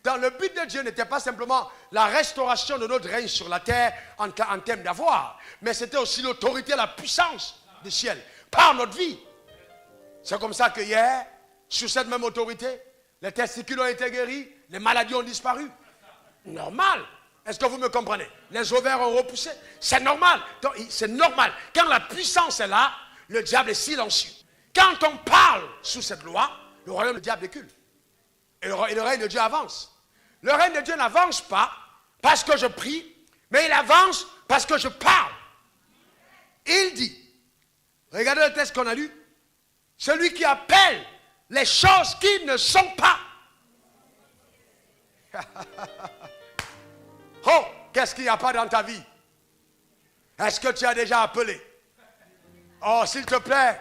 Speaker 1: Dans le but de Dieu n'était pas simplement la restauration de notre règne sur la terre en termes d'avoir, mais c'était aussi l'autorité, la puissance du ciel par notre vie. C'est comme ça que hier, sur cette même autorité, les testicules ont été guéris, les maladies ont disparu. Normal. Est-ce que vous me comprenez? Les ovaires ont repoussé. C'est normal. C'est normal. Quand la puissance est là, le diable est silencieux. Quand on parle sous cette loi, le royaume du diable décule. Et le règne de Dieu avance. Le règne de Dieu n'avance pas parce que je prie, mais il avance parce que je parle. Il dit, regardez le texte qu'on a lu, celui qui appelle les choses qui ne sont pas. Oh, qu'est-ce qu'il n'y a pas dans ta vie? Est-ce que tu as déjà appelé? Oh, s'il te plaît,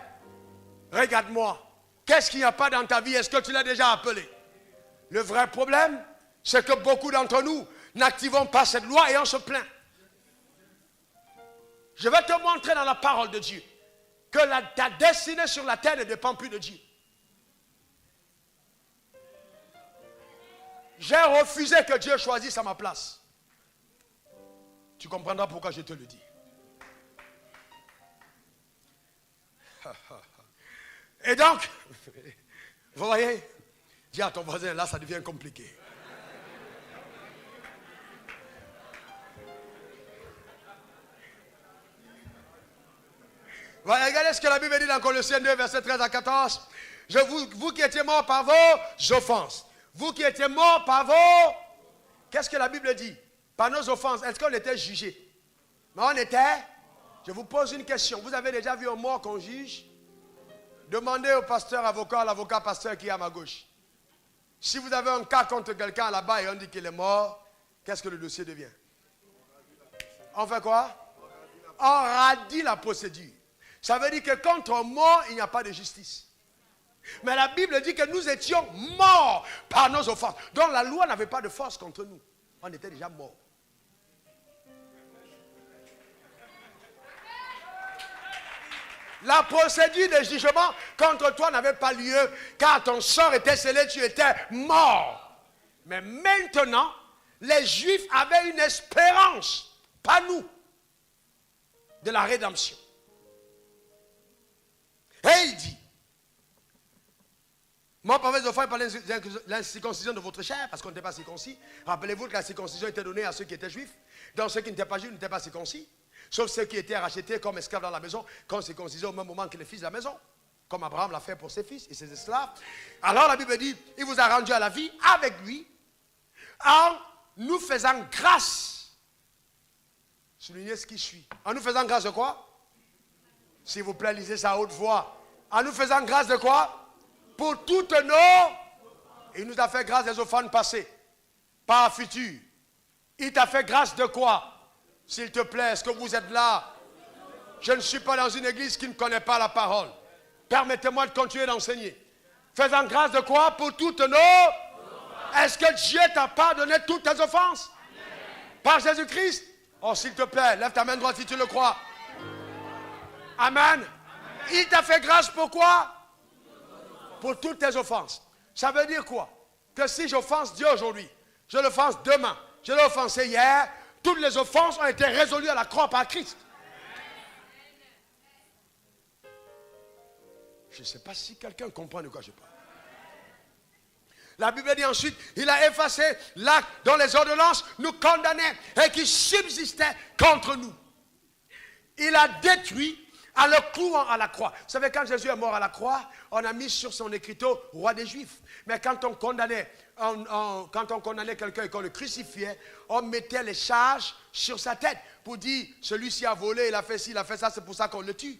Speaker 1: regarde-moi. Qu'est-ce qu'il n'y a pas dans ta vie? Est-ce que tu l'as déjà appelé? Le vrai problème, c'est que beaucoup d'entre nous n'activons pas cette loi et on se plaint. Je vais te montrer dans la parole de Dieu que ta destinée sur la terre ne dépend plus de Dieu. J'ai refusé que Dieu choisisse à ma place. Tu comprendras pourquoi je te le dis. Et donc, vous voyez, dis à ton voisin, là ça devient compliqué. Voilà, regardez ce que la Bible dit dans Colossiens 2, verset 13 à 14. Vous qui étiez morts par vos offenses. Vous qui étiez morts par vos... Qu'est-ce que la Bible dit? Par nos offenses. Est-ce qu'on était jugés? Mais on était... Je vous pose une question. Vous avez déjà vu un mort qu'on juge? Demandez au pasteur avocat, à l'avocat pasteur qui est à ma gauche. Si vous avez un cas contre quelqu'un là-bas et on dit qu'il est mort, qu'est-ce que le dossier devient? On fait quoi? On radie la procédure. Ça veut dire que contre un mort, il n'y a pas de justice. Mais la Bible dit que nous étions morts par nos offenses. Donc la loi n'avait pas de force contre nous. On était déjà morts. La procédure de jugement contre toi n'avait pas lieu car ton sort était scellé, tu étais mort. Mais maintenant, les Juifs avaient une espérance, pas nous, de la rédemption. Mon parler des offrandes par l'incirconcision de votre chair, parce qu'on n'était pas circoncis. Rappelez-vous que la circoncision était donnée à ceux qui étaient juifs. Donc ceux qui n'étaient pas juifs n'étaient pas circoncis. Sauf ceux qui étaient rachetés comme esclaves dans la maison, quand circoncisés au même moment que les fils de la maison. Comme Abraham l'a fait pour ses fils et ses esclaves. Alors la Bible dit, il vous a rendu à la vie avec lui, en nous faisant grâce. Soulignez ce qui suit. En nous faisant grâce de quoi? S'il vous plaît, lisez ça à haute voix. En nous faisant grâce de quoi? Pour toutes nos... Il nous a fait grâce des offrandes passées, pas futures. Il t'a fait grâce de quoi? S'il te plaît, est-ce que vous êtes là? Je ne suis pas dans une église qui ne connaît pas la parole. Permettez-moi de continuer d'enseigner. Faisant grâce de quoi? Pour toutes nos... Est-ce que Dieu t'a pardonné toutes tes offenses? Par Jésus-Christ? Oh, s'il te plaît, lève ta main droite si tu le crois. Amen. Il t'a fait grâce pour quoi? Pour toutes tes offenses. Ça veut dire quoi? Que si j'offense Dieu aujourd'hui, je l'offense demain, je l'ai offensé hier, toutes les offenses ont été résolues à la croix par Christ. Je ne sais pas si quelqu'un comprend de quoi je parle. La Bible dit ensuite, il a effacé l'acte dont les ordonnances nous condamnaient et qui subsistait contre nous. Il a détruit en le clouant à la croix. Vous savez, quand Jésus est mort à la croix, on a mis sur son écriteau roi des Juifs. Mais quand on condamnait, quelqu'un et qu'on le crucifiait, on mettait les charges sur sa tête pour dire, celui-ci a volé, il a fait ci, il a fait ça, c'est pour ça qu'on le tue.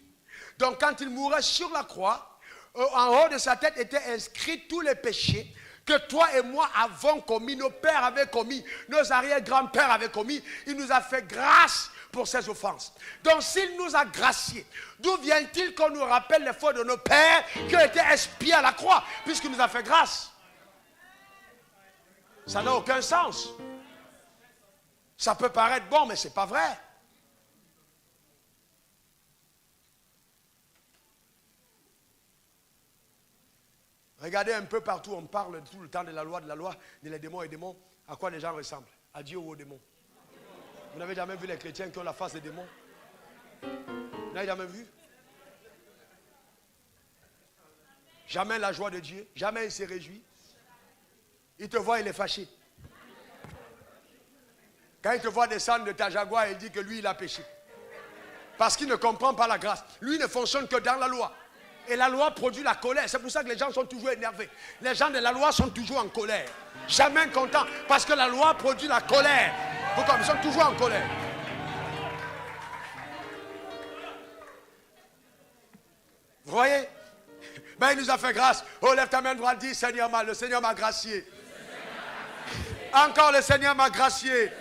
Speaker 1: Donc quand il mourait sur la croix, en haut de sa tête étaient inscrits tous les péchés que toi et moi avons commis, nos pères avaient commis, nos arrière-grands-pères avaient commis. Il nous a fait grâce pour ces offenses. Donc s'il nous a graciés, d'où vient-il qu'on nous rappelle les fautes de nos pères qui ont été expiés à la croix, puisqu'il nous a fait grâce? Ça n'a aucun sens. Ça peut paraître bon, mais ce n'est pas vrai. Regardez un peu partout, on parle tout le temps de la loi, de les démons et démons. À quoi les gens ressemblent? À Dieu ou aux démons? Vous n'avez jamais vu les chrétiens qui ont la face des démons? Vous n'avez jamais vu? Jamais la joie de Dieu, jamais il s'est réjoui. Il te voit, il est fâché. Quand il te voit descendre de ta Jaguar, il dit que lui, il a péché. Parce qu'il ne comprend pas la grâce. Lui ne fonctionne que dans la loi. Et la loi produit la colère. C'est pour ça que les gens sont toujours énervés. Les gens de la loi sont toujours en colère. Jamais contents. Parce que la loi produit la colère. Pourquoi? Ils sont toujours en colère. Vous voyez? Ben, il nous a fait grâce. Oh, lève ta main droite, dis Seigneur, le Seigneur m'a gracié. Encore le Seigneur m'a gracié.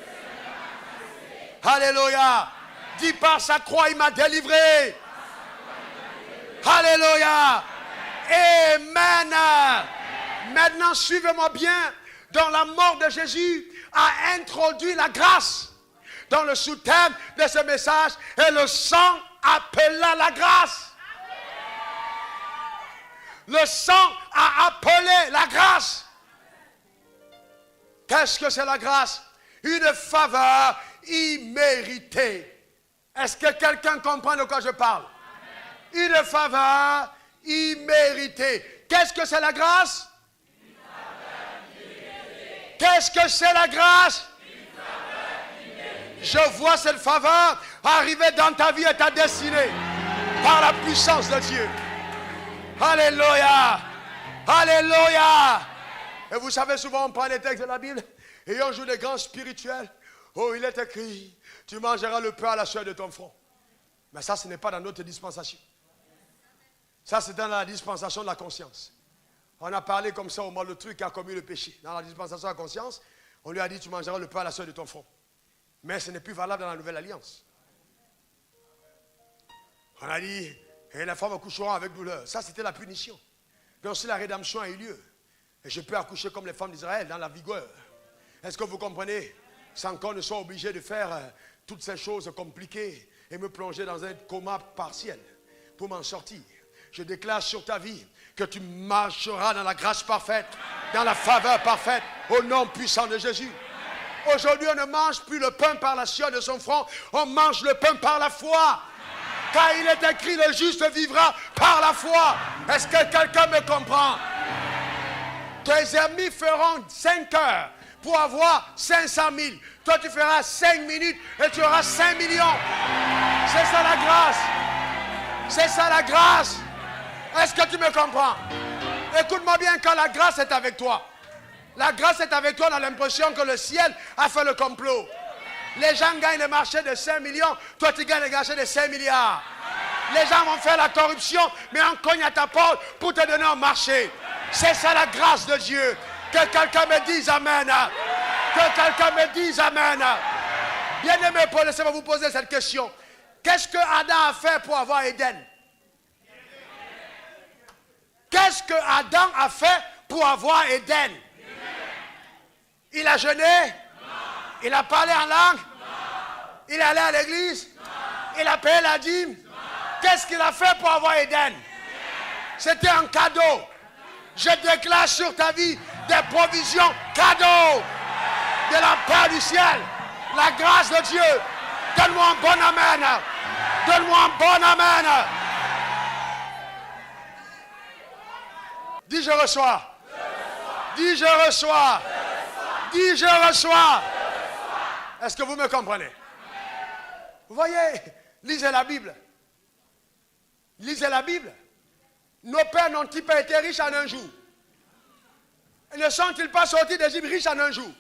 Speaker 1: Alléluia. Dis par sa croix, il m'a délivré. Alléluia. Amen. Maintenant, suivez-moi bien. Dans la mort de Jésus, a introduit la grâce. Dans le sous-thème de ce message, et le sang appela la grâce. Le sang a appelé la grâce. Qu'est-ce que c'est la grâce? Une faveur imméritée. Est-ce que quelqu'un comprend de quoi je parle? Une faveur imméritée. Qu'est-ce que c'est la grâce? Qu'est-ce que c'est la grâce? Je vois cette faveur arriver dans ta vie et ta destinée par la puissance de Dieu. Alléluia. Alléluia. Et vous savez, souvent on prend les textes de la Bible et on joue des grands spirituels. Oh, il est écrit, tu mangeras le pain à la sueur de ton front. Mais ça, ce n'est pas dans notre dispensation. Ça, c'est dans la dispensation de la conscience. On a parlé comme ça au malotru qui a commis le péché. Dans la dispensation de la conscience, on lui a dit, tu mangeras le pain à la sueur de ton front. Mais ce n'est plus valable dans la nouvelle alliance. On a dit, et les femmes accoucheront avec douleur. Ça, c'était la punition. Donc, si la rédemption a eu lieu, et je peux accoucher comme les femmes d'Israël, dans la vigueur. Est-ce que vous comprenez? Sans qu'on ne soit obligé de faire toutes ces choses compliquées et me plonger dans un coma partiel pour m'en sortir. Je déclare sur ta vie que tu marcheras dans la grâce parfaite, dans la faveur parfaite, au nom puissant de Jésus. Aujourd'hui, on ne mange plus le pain par la sueur de son front, on mange le pain par la foi. Car il est écrit, le juste vivra par la foi. Est-ce que quelqu'un me comprend? tes amis feront 5 heures pour avoir 500 000. Toi, tu feras 5 minutes et tu auras 5 millions. C'est ça la grâce. C'est ça la grâce. Est-ce que tu me comprends? Écoute-moi bien, quand la grâce est avec toi, la grâce est avec toi, on a l'impression que le ciel a fait le complot. Les gens gagnent le marché de 5 millions, toi tu gagnes le marché de 5 milliards. Les gens vont faire la corruption, mais on cogne à ta porte pour te donner un marché. C'est ça la grâce de Dieu. Que quelqu'un me dise Amen. Que quelqu'un me dise Amen. Bien-aimé Paul, laissez-moi vous poser cette question. Qu'est-ce que Adam a fait pour avoir Éden? Qu'est-ce que Adam a fait pour avoir Éden? Il a jeûné? Il a parlé en langue? Il est allé à l'église? Il a payé la dîme? Qu'est-ce qu'il a fait pour avoir Éden? C'était un cadeau. Je déclare sur ta vie des provisions cadeaux de la part du ciel. La grâce de Dieu. Donne-moi un bon amen. Donne-moi un bon amen. Dis je reçois. Dis je reçois. Dis je reçois. Est-ce que vous me comprenez? Vous voyez, lisez la Bible. Lisez la Bible. Nos pères n'ont-ils pas été riches en un jour? Ne sont-ils pas sortis d'Égypte riches en un jour?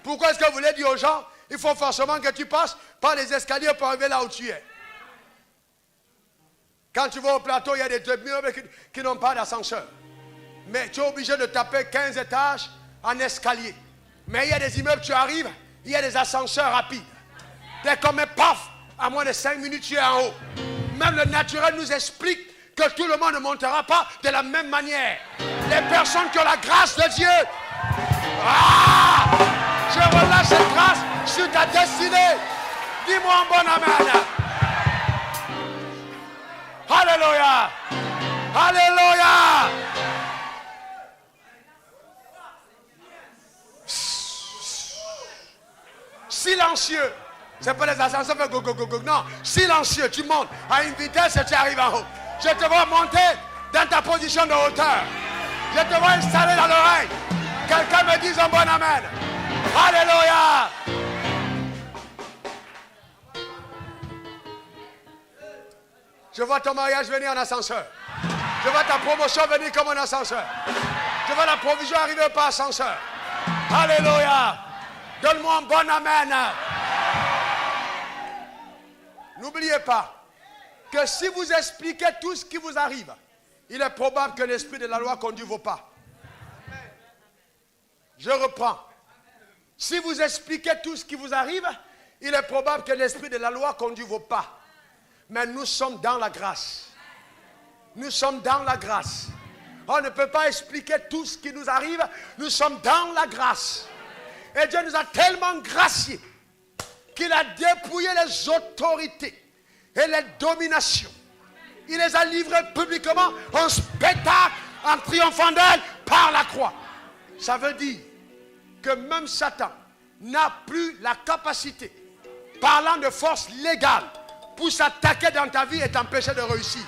Speaker 1: Pourquoi est-ce que vous voulez dire aux gens, il faut forcément que tu passes par les escaliers pour arriver là où tu es? Quand tu vas au plateau, il y a des immeubles qui n'ont pas d'ascenseur. Mais tu es obligé de taper 15 étages en escalier. Mais il y a des immeubles, tu arrives, il y a des ascenseurs rapides. Dès qu'on met paf, à moins de 5 minutes, tu es en haut. Même le naturel nous explique que tout le monde ne montera pas de la même manière. Les personnes qui ont la grâce de Dieu, je relâche cette grâce sur ta destinée. Dis-moi un bon amen. Alléluia. Alléluia. Silencieux. C'est pas les ascenseurs fait go, go, go, go. Non, silencieux. Tu montes à une vitesse et tu arrives en haut. Je te vois monter dans ta position de hauteur. Je te vois installer dans l'oreille. Quelqu'un me dise un bon amen. Alléluia. Je vois ton mariage venir en ascenseur. Je vois ta promotion venir comme un ascenseur. Je vois la provision arriver par ascenseur. Alléluia. Donne-moi un bon amen. N'oubliez pas que si vous expliquez tout ce qui vous arrive, il est probable que l'esprit de la loi conduit vos pas. Je reprends. Si vous expliquez tout ce qui vous arrive, il est probable que l'esprit de la loi conduit vos pas. Mais nous sommes dans la grâce. Nous sommes dans la grâce. On ne peut pas expliquer tout ce qui nous arrive. Nous sommes dans la grâce. Et Dieu nous a tellement graciés qu'il a dépouillé les autorités et les dominations. Il les a livrées publiquement en spectacle, en triomphant d'elles par la croix. Ça veut dire que même Satan n'a plus la capacité, parlant de force légale, pour s'attaquer dans ta vie et t'empêcher de réussir.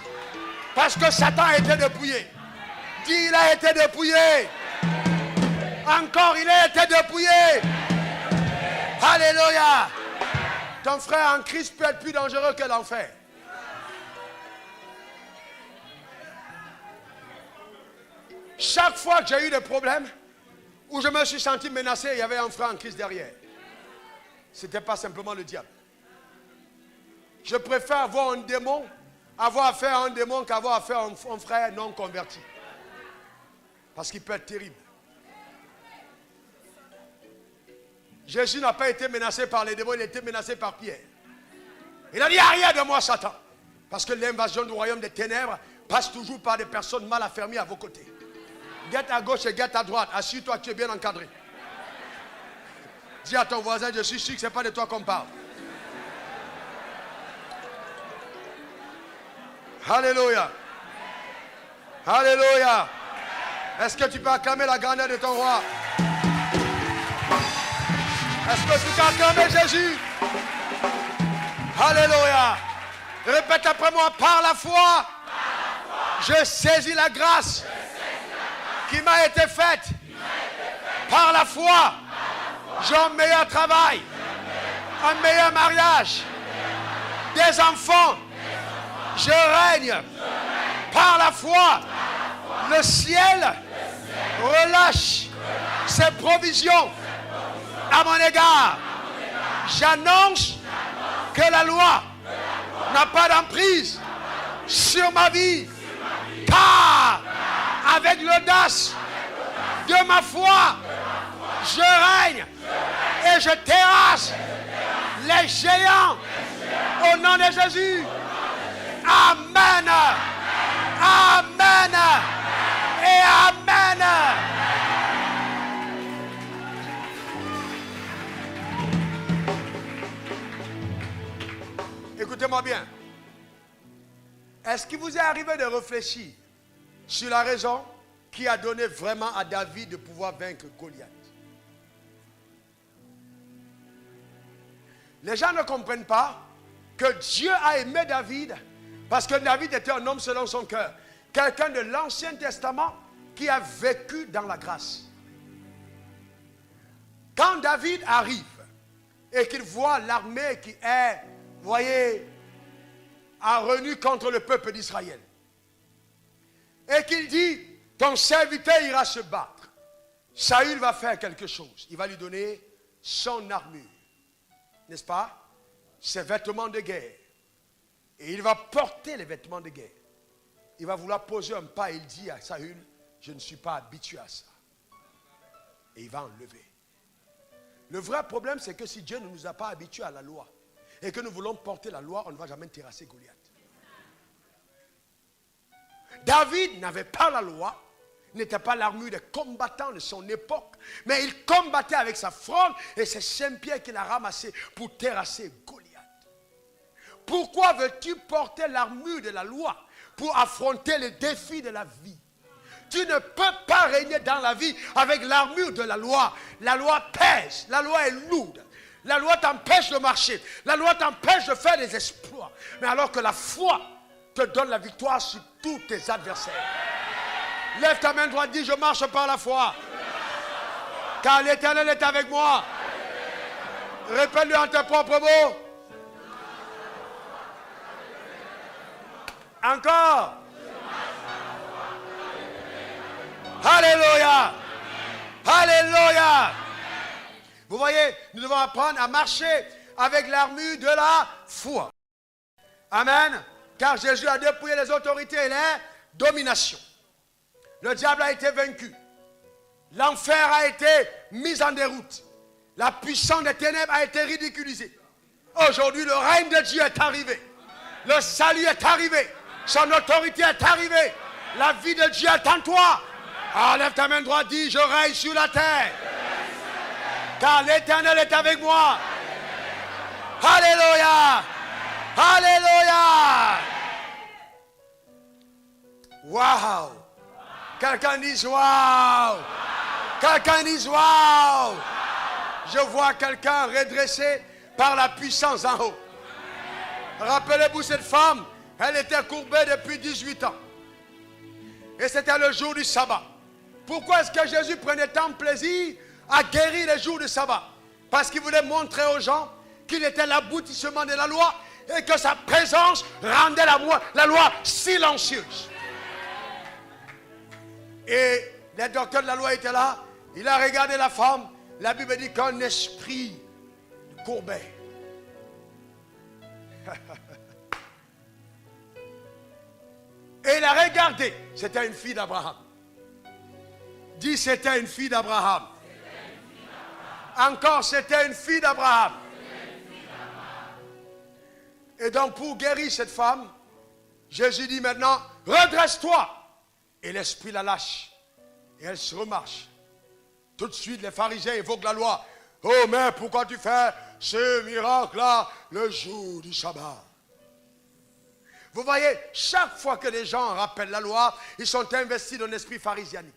Speaker 1: Parce que Satan a été dépouillé. Dis, il a été dépouillé. Encore, il a été dépouillé. Alléluia. Ton frère en Christ peut être plus dangereux que l'enfer. Chaque fois que j'ai eu des problèmes, où je me suis senti menacé, il y avait un frère en Christ derrière. Ce n'était pas simplement le diable. Je préfère avoir un démon, avoir affaire à un démon qu'avoir affaire à un frère non converti. Parce qu'il peut être terrible. Jésus n'a pas été menacé par les démons, il a été menacé par Pierre. Il a dit, arrière de moi, Satan. Parce que l'invasion du royaume des ténèbres passe toujours par des personnes mal affermies à vos côtés. Guette à gauche et guette à droite. Assure-toi que tu es bien encadré. Dis à ton voisin, je suis sûr que ce n'est pas de toi qu'on parle. Alléluia. Alléluia. Est-ce que tu peux acclamer la grandeur de ton roi? Est-ce que tu peux acclamer Jésus? Alléluia. Répète après moi, par la foi, je saisis la grâce qui m'a été faite par la foi. J'ai un meilleur travail, un meilleur mariage, des enfants. Je règne par la foi. Le ciel relâche ses provisions à mon égard. J'annonce que la loi n'a pas d'emprise sur ma vie, car avec l'audace de ma foi, je règne et je terrasse les géants au nom de Jésus. Amen. Amen. Et amen. Écoutez-moi bien. Est-ce qu'il vous est arrivé de réfléchir sur la raison qui a donné vraiment à David de pouvoir vaincre Goliath? Les gens ne comprennent pas que Dieu a aimé David parce que David était un homme selon son cœur. Quelqu'un de l'Ancien Testament qui a vécu dans la grâce. Quand David arrive et qu'il voit l'armée qui est, vous voyez, en renu contre le peuple d'Israël, et qu'il dit, ton serviteur ira se battre, Saül va faire quelque chose. Il va lui donner son armure, n'est-ce pas? Ses vêtements de guerre. Et il va porter les vêtements de guerre. Il va vouloir poser un pas et il dit à Saül, je ne suis pas habitué à ça. Et il va enlever. Le vrai problème, c'est que si Dieu ne nous a pas habitués à la loi et que nous voulons porter la loi, on ne va jamais terrasser Goliath. David n'avait pas la loi, n'était pas l'armure des combattants de son époque, mais il combattait avec sa fronde et c'est Saint-Pierre qui l'a ramassé pour terrasser Goliath. Pourquoi veux-tu porter l'armure de la loi pour affronter les défis de la vie? Tu ne peux pas régner dans la vie avec l'armure de la loi. La loi pèse, la loi est lourde. La loi t'empêche de marcher. La loi t'empêche de faire des exploits. Mais alors que la foi te donne la victoire sur tous tes adversaires. Lève ta main droite, dis, je marche par la foi. Car l'Éternel est avec moi. Répète-le en tes propres mots. Encore. Alléluia. Alléluia. Vous voyez, nous devons apprendre à marcher avec l'armure de la foi. Amen. Car Jésus a dépouillé les autorités et les dominations. Le diable a été vaincu. L'enfer a été mis en déroute. La puissance des ténèbres a été ridiculisée. Aujourd'hui, le règne de Dieu est arrivé. Le salut est arrivé. Son autorité est arrivée. La vie de Dieu est en toi. Alors lève ta main droite, dis, je règne sur la terre. Car l'Éternel est avec moi. Alléluia. Alléluia. Wow. Quelqu'un dit wow. Quelqu'un dit wow. Je vois quelqu'un redressé par la puissance en haut. Rappelez-vous cette femme, elle était courbée depuis 18 ans. Et c'était le jour du sabbat. Pourquoi est-ce que Jésus prenait tant de plaisir à guérir les jours du sabbat? Parce qu'il voulait montrer aux gens qu'il était l'aboutissement de la loi et que sa présence rendait la loi silencieuse. Et les docteurs de la loi étaient là. Il a regardé la femme. La Bible dit qu'un esprit courbait. Et il a regardé. C'était une fille d'Abraham. Dis, c'était une fille d'Abraham. Encore, c'était une fille d'Abraham. Et donc, pour guérir cette femme, Jésus dit maintenant, redresse-toi. Et l'esprit la lâche. Et elle se remarche. Tout de suite, les pharisiens évoquent la loi. Oh, mais pourquoi tu fais ce miracle-là le jour du sabbat? Vous voyez, chaque fois que les gens rappellent la loi, ils sont investis dans l'esprit pharisianique.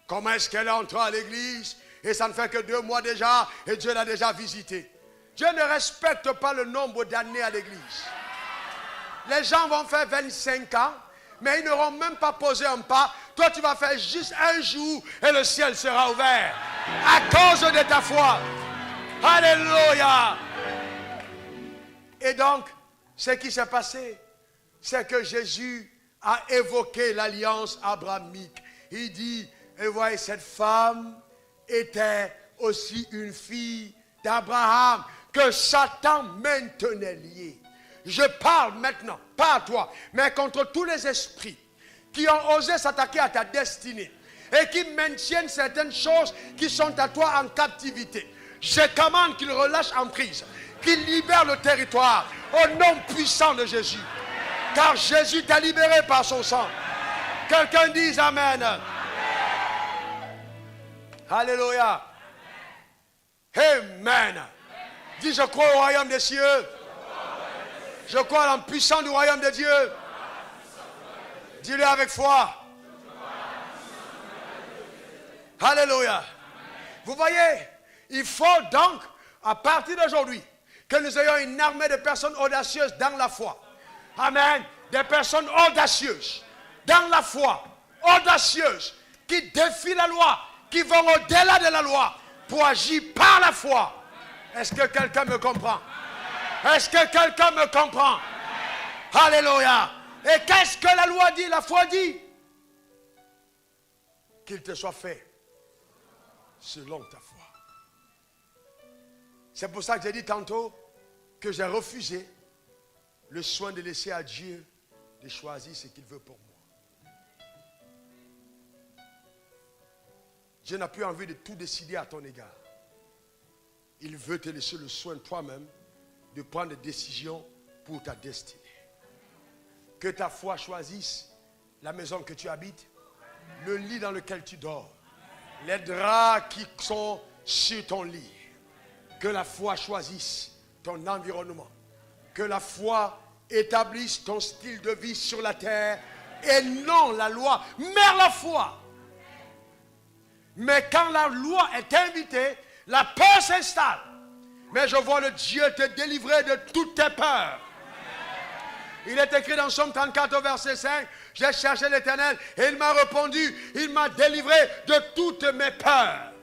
Speaker 1: Comment est-ce qu'elle est entrée à l'église et ça ne fait que 2 mois déjà et Dieu l'a déjà visité? Dieu ne respecte pas le nombre d'années à l'église. Les gens vont faire 25 ans, mais ils n'auront même pas posé un pas. Toi, tu vas faire juste un jour et le ciel sera ouvert. À cause de ta foi. Alléluia. Et donc, ce qui s'est passé, c'est que Jésus a évoqué l'alliance abrahamique. Il dit, et voyez, cette femme était aussi une fille d'Abraham que Satan maintenait liée. Je parle maintenant, pas à toi, mais contre tous les esprits qui ont osé s'attaquer à ta destinée et qui maintiennent certaines choses qui sont à toi en captivité. Je commande qu'ils relâchent en prise, qu'ils libèrent le territoire au nom puissant de Jésus. Car Jésus t'a libéré par son sang. Quelqu'un dise Amen. Alléluia. Amen. Dis, je crois au royaume des cieux. Je crois en puissance du royaume de Dieu. Dis-le avec foi. Alléluia. Vous voyez, il faut donc, à partir d'aujourd'hui, que nous ayons une armée de personnes audacieuses dans la foi. Amen. Des personnes audacieuses dans la foi. Audacieuses qui défient la loi, qui vont au-delà de la loi pour agir par la foi. Est-ce que quelqu'un me comprend? Est-ce que quelqu'un me comprend? Alléluia. Et qu'est-ce que la loi dit? La foi dit qu'il te soit fait selon ta foi. C'est pour ça que j'ai dit tantôt que j'ai refusé le soin de laisser à Dieu de choisir ce qu'il veut pour moi. Dieu n'a plus envie de tout décider à ton égard. Il veut te laisser le soin toi-même de prendre des décisions pour ta destinée. Que ta foi choisisse la maison que tu habites, le lit dans lequel tu dors, les draps qui sont sur ton lit. Que la foi choisisse ton environnement. Que la foi établisse ton style de vie sur la terre et non la loi, mais la foi. Mais quand la loi est invitée, la peur s'installe. Mais je vois le Dieu te délivrer de toutes tes peurs. Il est écrit dans Somme 34 verset 5, j'ai cherché l'Éternel et il m'a répondu, il m'a délivré de toutes mes peurs.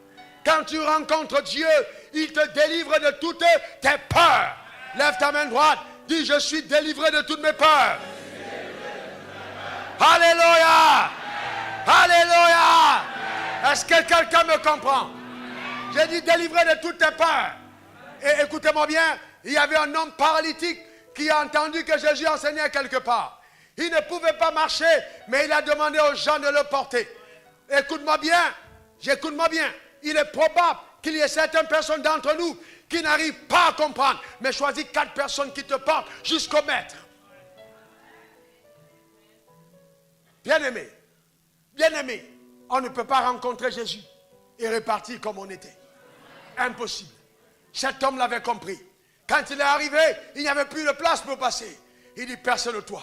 Speaker 1: Quand tu rencontres Dieu, il te délivre de toutes tes peurs. Lève ta main droite, dis je suis délivré de toutes mes peurs. Alléluia. Alléluia. Est-ce que quelqu'un me comprend? J'ai dit délivré de toutes tes peurs. Et écoutez-moi bien, il y avait un homme paralytique qui a entendu que Jésus enseignait quelque part. Il ne pouvait pas marcher, mais il a demandé aux gens de le porter. Écoute-moi bien, j'écoute-moi bien. Il est probable qu'il y ait certaines personnes d'entre nous qui n'arrivent pas à comprendre, mais choisis 4 personnes qui te portent jusqu'au maître. Bien-aimé, on ne peut pas rencontrer Jésus et repartir comme on était. Impossible. Cet homme l'avait compris. Quand il est arrivé, il n'y avait plus de place pour passer. Il dit, personne de toi,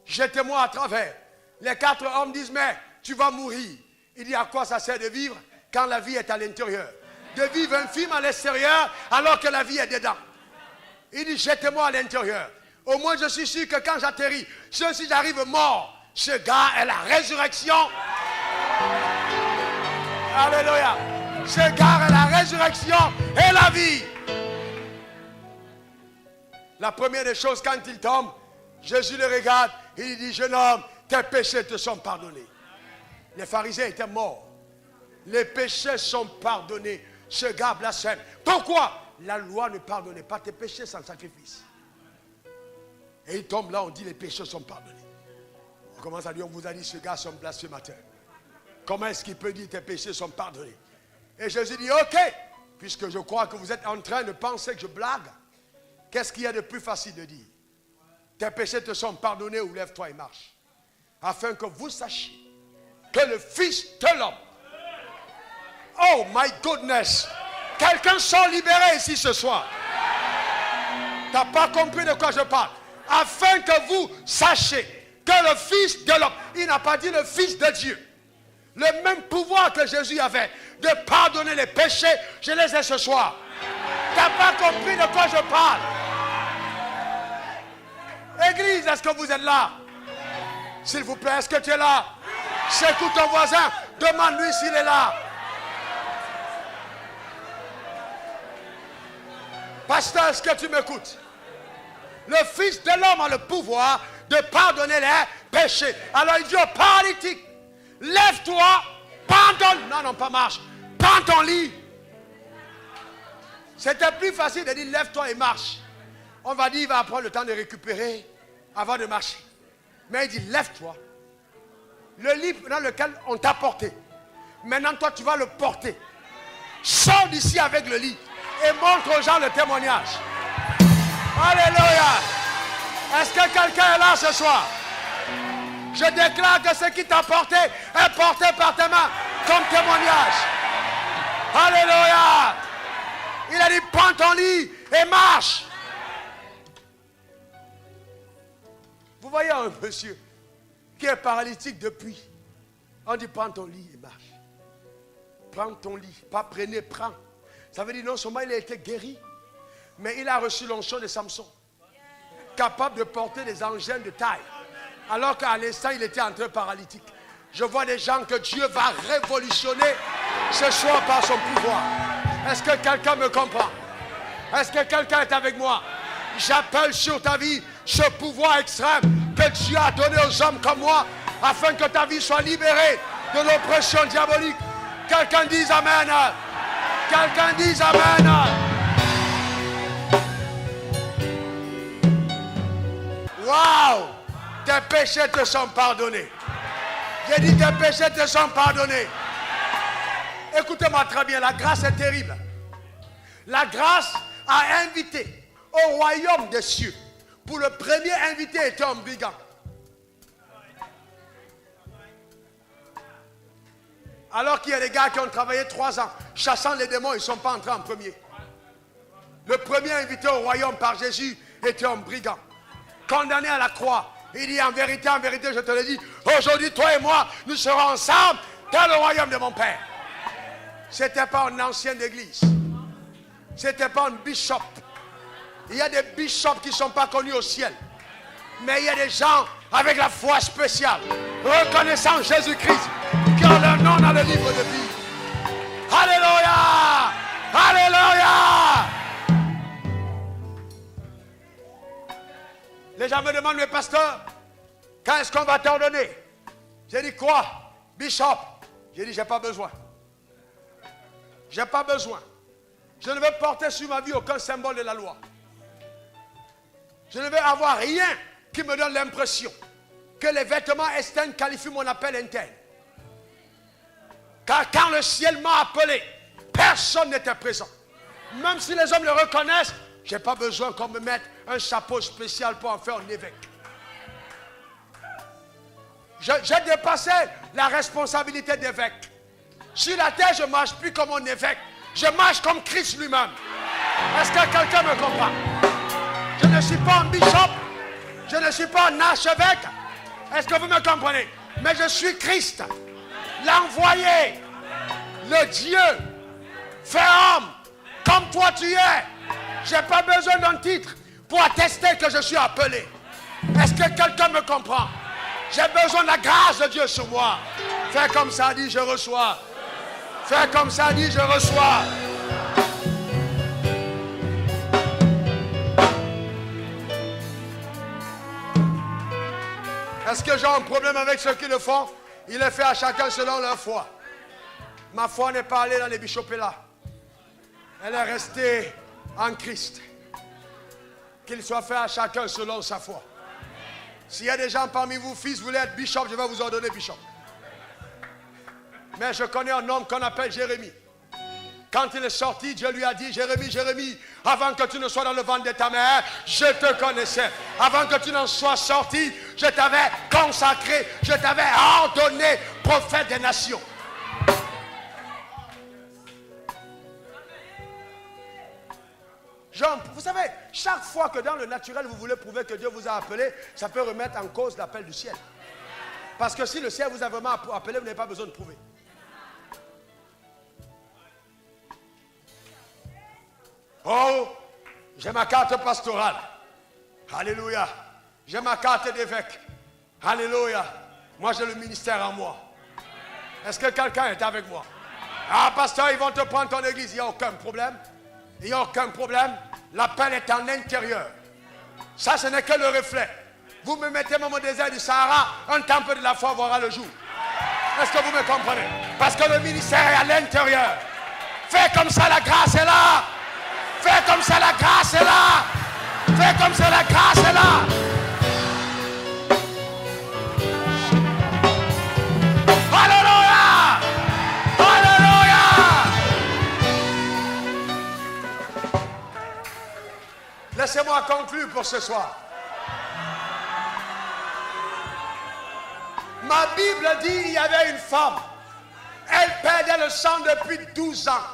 Speaker 1: jetez-moi à travers. Les 4 hommes disent, mais tu vas mourir. Il dit, à quoi ça sert de vivre quand la vie est à l'intérieur? De vivre un film à l'extérieur alors que la vie est dedans. Il dit, jetez-moi à l'intérieur. Au moins, je suis sûr que quand j'atterris, si j'arrive mort, ce gars est la résurrection. Alléluia. Ce gars est la résurrection et la vie. La première des choses, quand il tombe, Jésus le regarde, il dit, jeune homme, tes péchés te sont pardonnés. Les pharisiens étaient morts. Les péchés sont pardonnés. Ce gars blasphème. Pourquoi? La loi ne pardonnait pas tes péchés sans sacrifice. Et il tombe là, on dit les péchés sont pardonnés. On commence à dire, on vous a dit, ce gars est un blasphémateur. Comment est-ce qu'il peut dire tes péchés sont pardonnés? Et Jésus dit, ok, puisque je crois que vous êtes en train de penser que je blague, qu'est-ce qu'il y a de plus facile de dire? Tes péchés te sont pardonnés ou lève-toi et marche. Afin que vous sachiez que le Fils de l'homme, oh my goodness, quelqu'un sont libéré ici ce soir. Tu n'as pas compris de quoi je parle. Afin que vous sachiez que le Fils de l'homme, il n'a pas dit le Fils de Dieu. Le même pouvoir que Jésus avait de pardonner les péchés, je les ai ce soir. Tu n'as pas compris de quoi je parle. Église, est-ce que vous êtes là? S'il vous plaît, est-ce que tu es là? Secoue ton voisin, demande-lui s'il est là. Pasteur, est-ce que tu m'écoutes? Le Fils de l'homme a le pouvoir de pardonner les péchés. Alors il dit au paralytique, lève-toi, pardonne. Non, pas marche. Prends ton lit. C'était plus facile de dire lève-toi et marche. On va dire il va prendre le temps de récupérer avant de marcher. Mais il dit lève-toi. Le lit dans lequel on t'a porté. Maintenant toi tu vas le porter. Sors d'ici avec le lit et montre aux gens le témoignage. Alléluia. Est-ce que quelqu'un est là ce soir? Je déclare que ce qui t'a porté est porté par tes mains comme témoignage. Alléluia. Il a dit prends ton lit et marche. Vous voyez un monsieur qui est paralytique depuis. On dit prends ton lit et marche. Prends ton lit. Pas prenez, prends. Ça veut dire non seulement il a été guéri, mais il a reçu l'onction de Samson. Capable de porter des engins de taille. Alors qu'à l'instant il était entré paralytique. Je vois des gens que Dieu va révolutionner ce soir par son pouvoir. Est-ce que quelqu'un me comprend? Est-ce que quelqu'un est avec moi? J'appelle sur ta vie ce pouvoir extrême que Dieu a donné aux hommes comme moi afin que ta vie soit libérée de l'oppression diabolique. Quelqu'un dise Amen. Quelqu'un dise Amen. Waouh! Tes péchés te sont pardonnés. J'ai dit tes péchés te sont pardonnés. Écoutez-moi très bien, la grâce est terrible. La grâce a invité au royaume des cieux. Pour le premier invité était un brigand. Alors qu'il y a des gars qui ont travaillé 3 ans chassant les démons, ils ne sont pas entrés en premier. Le premier invité au royaume par Jésus était un brigand. Condamné à la croix. Il dit en vérité, je te le dis, aujourd'hui toi et moi, nous serons ensemble dans le royaume de mon Père. Ce n'était pas une ancienne église. Ce n'était pas un bishop. Il y a des bishops qui ne sont pas connus au ciel. Mais il y a des gens avec la foi spéciale, reconnaissant Jésus-Christ, qui ont leur nom dans le livre de vie. Alléluia! Alléluia! Les gens me demandent, mais pasteur, quand est-ce qu'on va t'ordonner? J'ai dit quoi? Bishop. J'ai dit, j'ai pas besoin. J'ai pas besoin. Je ne veux porter sur ma vie aucun symbole de la loi. Je ne veux avoir rien qui me donne l'impression que les vêtements externes qualifient mon appel interne. Car quand le ciel m'a appelé, personne n'était présent. Même si les hommes le reconnaissent, je n'ai pas besoin qu'on me mette un chapeau spécial pour en faire un évêque. J'ai dépassé la responsabilité d'évêque. Sur la terre, je ne marche plus comme un évêque. Je marche comme Christ lui-même. Est-ce que quelqu'un me comprend? Je ne suis pas un bishop. Je ne suis pas un archevêque. Est-ce que vous me comprenez? Mais je suis Christ. L'envoyé. Le Dieu. Fait homme. Comme toi tu es. Je n'ai pas besoin d'un titre pour attester que je suis appelé. Est-ce que quelqu'un me comprend? J'ai besoin de la grâce de Dieu sur moi. Fais comme ça, dit je reçois. Fais comme ça, dit je reçois. Est-ce que j'ai un problème avec ceux qui le font? Il est fait à chacun selon leur foi. Ma foi n'est pas allée dans les bichopelats. Elle est restée en Christ. Qu'il soit fait à chacun selon sa foi. S'il y a des gens parmi vous, fils, vous voulez être bishop, je vais vous ordonner bishop. Mais je connais un homme qu'on appelle Jérémie. Quand il est sorti, Dieu lui a dit, Jérémie, Jérémie, avant que tu ne sois dans le ventre de ta mère, je te connaissais. Avant que tu n'en sois sorti, je t'avais consacré, je t'avais ordonné prophète des nations. Jean, vous savez, chaque fois que dans le naturel vous voulez prouver que Dieu vous a appelé, ça peut remettre en cause l'appel du ciel. Parce que si le ciel vous a vraiment appelé, vous n'avez pas besoin de prouver. Oh, j'ai ma carte pastorale. Alléluia. J'ai ma carte d'évêque. Alléluia. Moi, j'ai le ministère en moi. Est-ce que quelqu'un est avec moi? Ah, pasteur, ils vont te prendre ton église. Il n'y a aucun problème. Il n'y a aucun problème. L'appel est en intérieur. Ça, ce n'est que le reflet. Vous me mettez même au désert du Sahara, un temple de la foi verra le jour. Est-ce que vous me comprenez? Parce que le ministère est à l'intérieur. Fais comme ça, la grâce est là. Fais comme ça, la grâce est là. Fais comme ça, la grâce est là. Alléluia! Alléluia! Laissez-moi conclure pour ce soir. Ma Bible dit qu'il y avait une femme. Elle perdait le sang depuis 12 ans.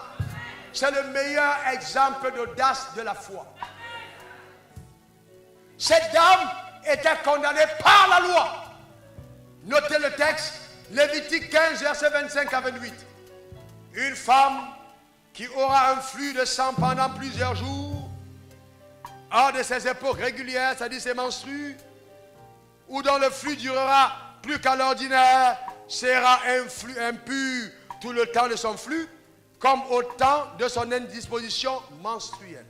Speaker 1: C'est le meilleur exemple d'audace de la foi. Cette dame était condamnée par la loi. Notez le texte, Lévitique 15, versets 25 à 28. Une femme qui aura un flux de sang pendant plusieurs jours, hors de ses époques régulières, c'est-à-dire ses menstrues, ou dont le flux durera plus qu'à l'ordinaire, sera impur tout le temps de son flux, comme au temps de son indisposition menstruelle.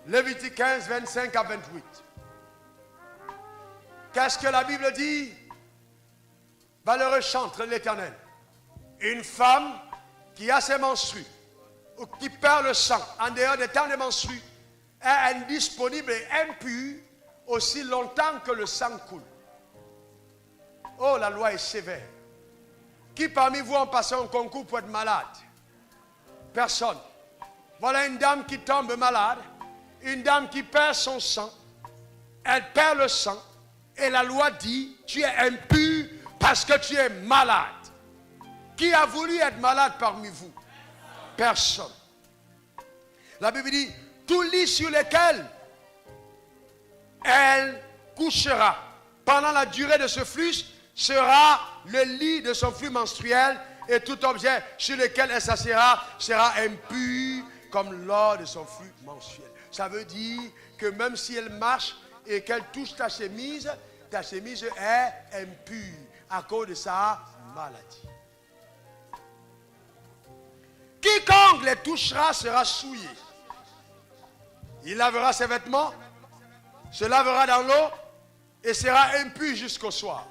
Speaker 1: Lévitique 15, 25 à 28. Qu'est-ce que la Bible dit? Valeureux chantre l'Éternel. Une femme qui a ses menstrues, ou qui perd le sang en dehors des temps de menstrues, est indisponible et impure aussi longtemps que le sang coule. Oh, la loi est sévère. Qui parmi vous ont passé un concours pour être malade? Personne. Voilà une dame qui tombe malade, une dame qui perd son sang, elle perd le sang, et la loi dit, tu es impur parce que tu es malade. Qui a voulu être malade parmi vous? Personne. La Bible dit, tout lit sur lequel elle couchera pendant la durée de ce flux sera le lit de son flux menstruel, et tout objet sur lequel elle s'assiera sera impur comme lors de son flux menstruel. Ça veut dire que même si elle marche et qu'elle touche ta chemise est impure à cause de sa maladie. Quiconque les touchera sera souillé. Il lavera ses vêtements, se lavera dans l'eau et sera impur jusqu'au soir.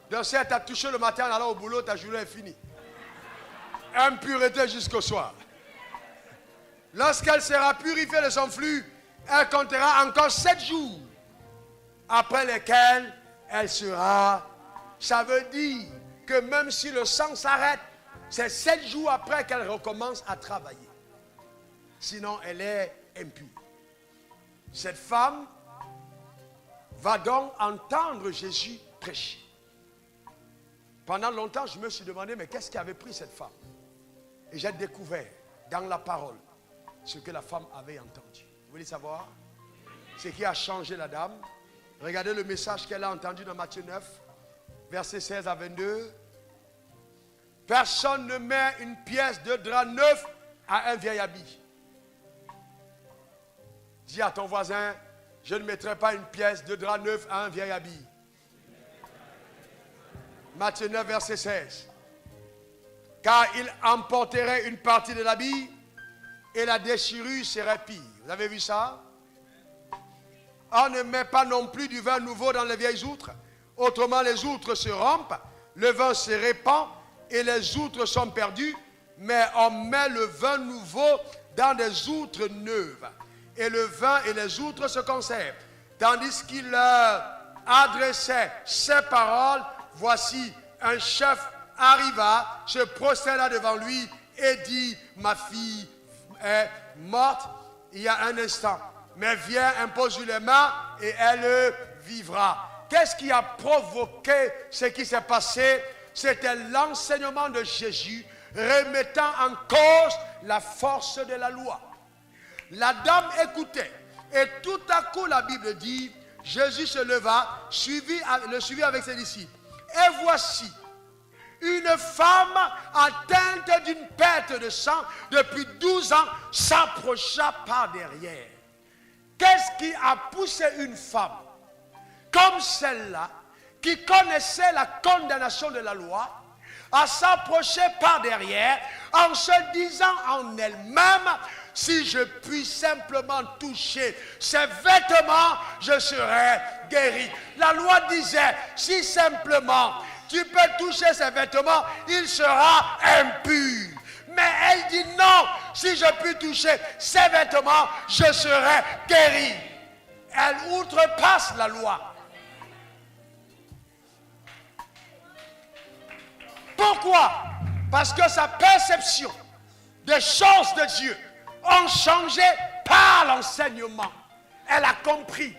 Speaker 1: Donc si elle t'a touché le matin en allant au boulot, ta journée est finie. Impureté jusqu'au soir. Lorsqu'elle sera purifiée de son flux, elle comptera encore 7 jours, après lesquels elle sera. Ça veut dire que même si le sang s'arrête, c'est 7 jours après qu'elle recommence à travailler. Sinon, elle est impure. Cette femme va donc entendre Jésus prêcher. Pendant longtemps, je me suis demandé, mais qu'est-ce qui avait pris cette femme? Et j'ai découvert dans la parole ce que la femme avait entendu. Vous voulez savoir? Ce qui a changé la dame. Regardez le message qu'elle a entendu dans Matthieu 9, versets 16 à 22. Personne ne met une pièce de drap neuf à un vieil habit. Dis à ton voisin, je ne mettrai pas une pièce de drap neuf à un vieil habit. Matthieu 9, verset 16. Car il emporterait une partie de l'habit et la déchirure serait pire. Vous avez vu ça? On ne met pas non plus du vin nouveau dans les vieilles outres. Autrement, les outres se rompent, le vin se répand et les outres sont perdues. Mais on met le vin nouveau dans des outres neuves. Et le vin et les outres se conservent. Tandis qu'il leur adressait ces paroles, voici un chef arriva, se procéda devant lui et dit, ma fille est morte il y a un instant. Mais viens, impose-lui les mains et elle vivra. Qu'est-ce qui a provoqué ce qui s'est passé? C'était l'enseignement de Jésus remettant en cause la force de la loi. La dame écoutait et tout à coup la Bible dit, Jésus se leva, le suivit avec ses disciples. Et voici, une femme atteinte d'une perte de sang depuis 12 ans s'approcha par derrière. Qu'est-ce qui a poussé une femme comme celle-là, qui connaissait la condamnation de la loi, à s'approcher par derrière, en se disant en elle-même, si je puis simplement toucher ses vêtements, je serai guéri. La loi disait, si simplement tu peux toucher ses vêtements, il sera impur. Mais elle dit non, si je puis toucher ses vêtements, je serai guéri. Elle outrepasse la loi. Pourquoi? Parce que sa perception des choses de Dieu ont changé par l'enseignement. Elle a compris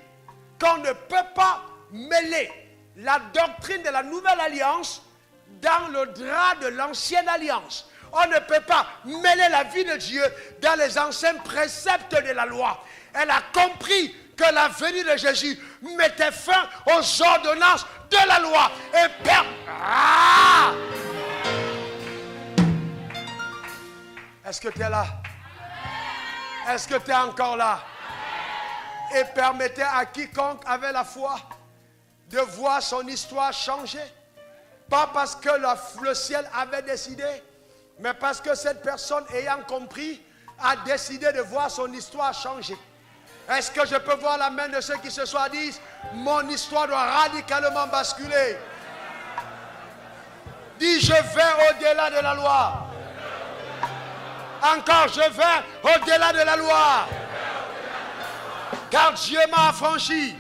Speaker 1: qu'on ne peut pas mêler la doctrine de la nouvelle alliance dans le drap de l'ancienne alliance. On ne peut pas mêler la vie de Dieu dans les anciens préceptes de la loi. Elle a compris que la venue de Jésus mettait fin aux ordonnances de la loi. Et Est-ce que tu es là? Est-ce que tu es encore là? Et permettait à quiconque avait la foi de voir son histoire changer. Pas parce que le ciel avait décidé, mais parce que cette personne ayant compris a décidé de voir son histoire changer. Est-ce que je peux voir la main de ceux qui ce soir disent, mon histoire doit radicalement basculer? Dis, je vais au-delà de la loi. Encore, je vais au-delà de la loi. Car Dieu m'a affranchi.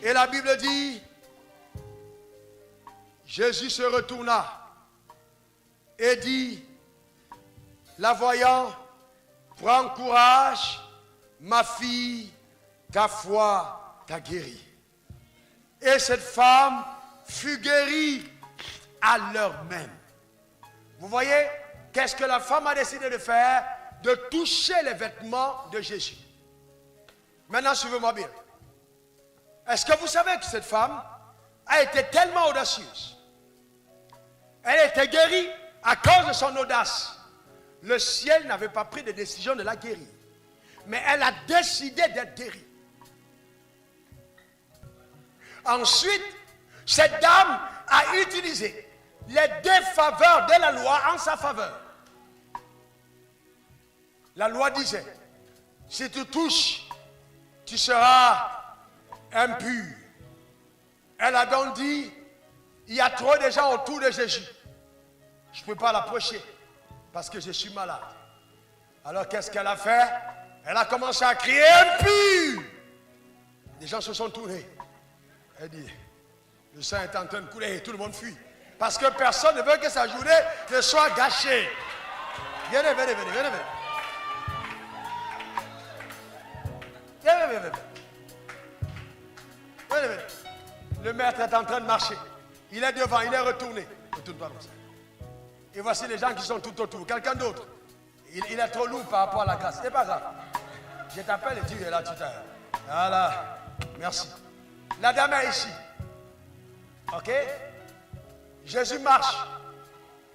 Speaker 1: Et la Bible dit, Jésus se retourna et dit, la voyant, prends courage, ma fille, ta foi t'a guérie. Et cette femme fut guérie à l'heure même. Vous voyez, qu'est-ce que la femme a décidé de faire? De toucher les vêtements de Jésus. Maintenant, suivez-moi bien. Est-ce que vous savez que cette femme a été tellement audacieuse? Elle était guérie à cause de son audace. Le ciel n'avait pas pris de décision de la guérir. Mais elle a décidé d'être guérie. Ensuite, cette dame a utilisé les défaveurs de la loi en sa faveur. La loi disait, si tu touches, tu seras impur. Elle a donc dit, il y a trop de gens autour de Jésus. Je ne peux pas l'approcher parce que je suis malade. Alors qu'est-ce qu'elle a fait? Elle a commencé à crier impur. Les gens se sont tournés. Elle dit, le sang est en train de couler et tout le monde fuit. Parce que personne ne veut que sa journée ne soit gâchée. Venez. Le maître est en train de marcher. Il est devant, il est retourné. Ne tourne pas comme ça. Et voici les gens qui sont tout autour. Quelqu'un d'autre. Il est trop lourd par rapport à la grâce. C'est pas grave. Je t'appelle et tu es là tout à l'heure. Voilà. Merci. La dame est ici. Ok? Jésus marche.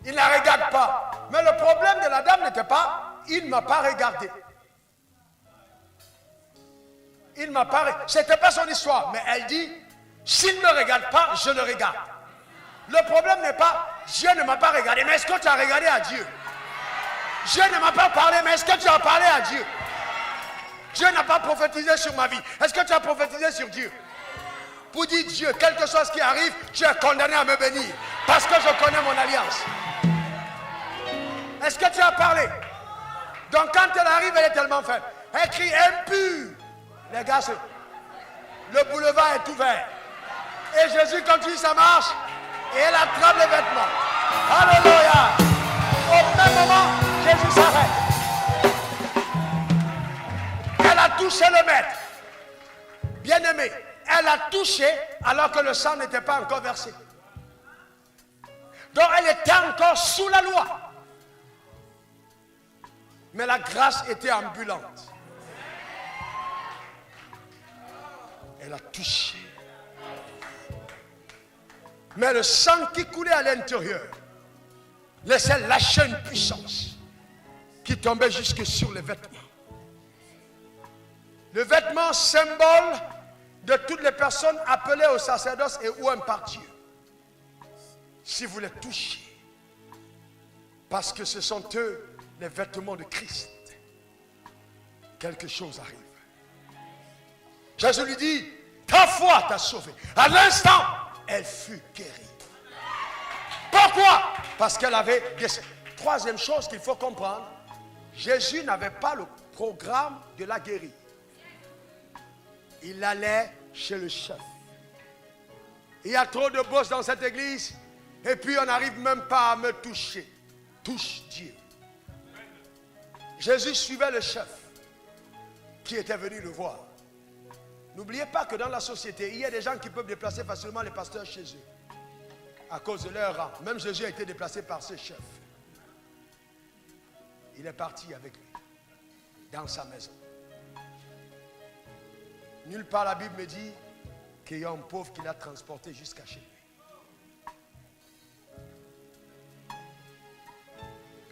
Speaker 1: Il ne la regarde pas. Mais le problème de la dame n'était pas, il ne m'a pas regardé. Il ne m'a pas regardé. Ce n'était pas son histoire. Mais elle dit, s'il ne me regarde pas, je le regarde. Le problème n'est pas, Dieu ne m'a pas regardé. Mais est-ce que tu as regardé à Dieu? Dieu ne m'a pas parlé, mais est-ce que tu as parlé à Dieu? Dieu n'a pas prophétisé sur ma vie. Est-ce que tu as prophétisé sur Dieu? Pour dire Dieu, quel que soit ce qui arrive, tu es condamné à me bénir. Parce que je connais mon alliance. Est-ce que tu as parlé? Donc quand elle arrive, elle est tellement faible. Elle crie impur. Les gars, le boulevard est ouvert. Et Jésus continue sa marche. Et elle attrape les vêtements. Alléluia. Au même moment, Jésus s'arrête. Elle a touché le maître. Bien-aimé, elle a touché alors que le sang n'était pas encore versé. Donc elle était encore sous la loi. Mais la grâce était ambulante. Elle a touché. Mais le sang qui coulait à l'intérieur laissait lâcher une puissance qui tombait jusque sur les vêtements. Le vêtement symbole de toutes les personnes appelées au sacerdoce et ou par Dieu. Si vous les touchez, parce que ce sont eux les vêtements de Christ, quelque chose arrive. Jésus lui dit, ta foi t'a sauvé. À l'instant, elle fut guérie. Pourquoi? Parce qu'elle avait guéri. Troisième chose qu'il faut comprendre, Jésus n'avait pas le programme de la guérir. Il allait chez le chef. Il y a trop de boss dans cette église et puis on n'arrive même pas à me toucher. Touche Dieu. Jésus suivait le chef qui était venu le voir. N'oubliez pas que dans la société, il y a des gens qui peuvent déplacer facilement les pasteurs chez eux à cause de leur rang. Même Jésus a été déplacé par ses chefs. Il est parti avec lui dans sa maison. Nulle part la Bible me dit qu'il y a un pauvre qui l'a transporté jusqu'à chez lui.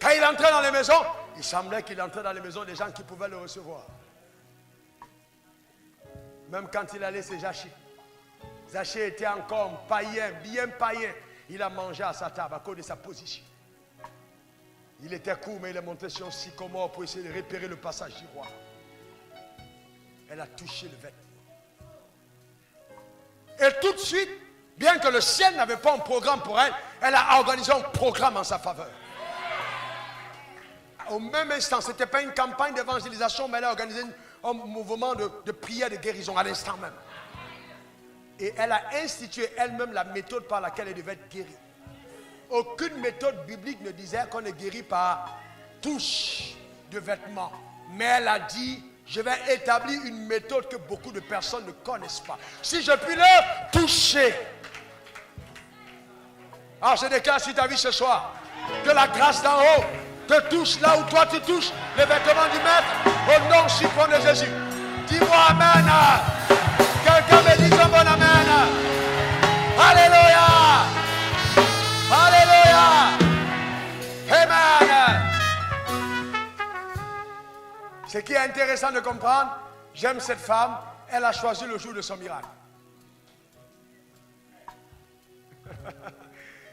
Speaker 1: Quand il entrait dans les maisons, il semblait qu'il entrait dans les maisons des gens qui pouvaient le recevoir. Même quand il allait chez Zachée. Zachée était encore un païen, bien païen. Il a mangé à sa table à cause de sa position. Il était court, mais il est monté sur un sycomore pour essayer de repérer le passage du roi. Elle a touché le vêtement. Et tout de suite, bien que le ciel n'avait pas un programme pour elle, elle a organisé un programme en sa faveur. Au même instant, ce n'était pas une campagne d'évangélisation, mais elle a organisé un mouvement de prière de guérison à l'instant même. Et elle a institué elle-même la méthode par laquelle elle devait être guérie. Aucune méthode biblique ne disait qu'on est guéri par touche de vêtements. Mais elle a dit, je vais établir une méthode que beaucoup de personnes ne connaissent pas. Si je puis le toucher. Alors je déclare sur ta vie ce soir, que la grâce d'en haut te touche là où toi tu touches les vêtements du maître au nom suprême de Jésus. Dis-moi amen. Quelqu'un me dit un bon amen. Alléluia. Alléluia. Amen. Ce qui est intéressant de comprendre, j'aime cette femme, elle a choisi le jour de son miracle.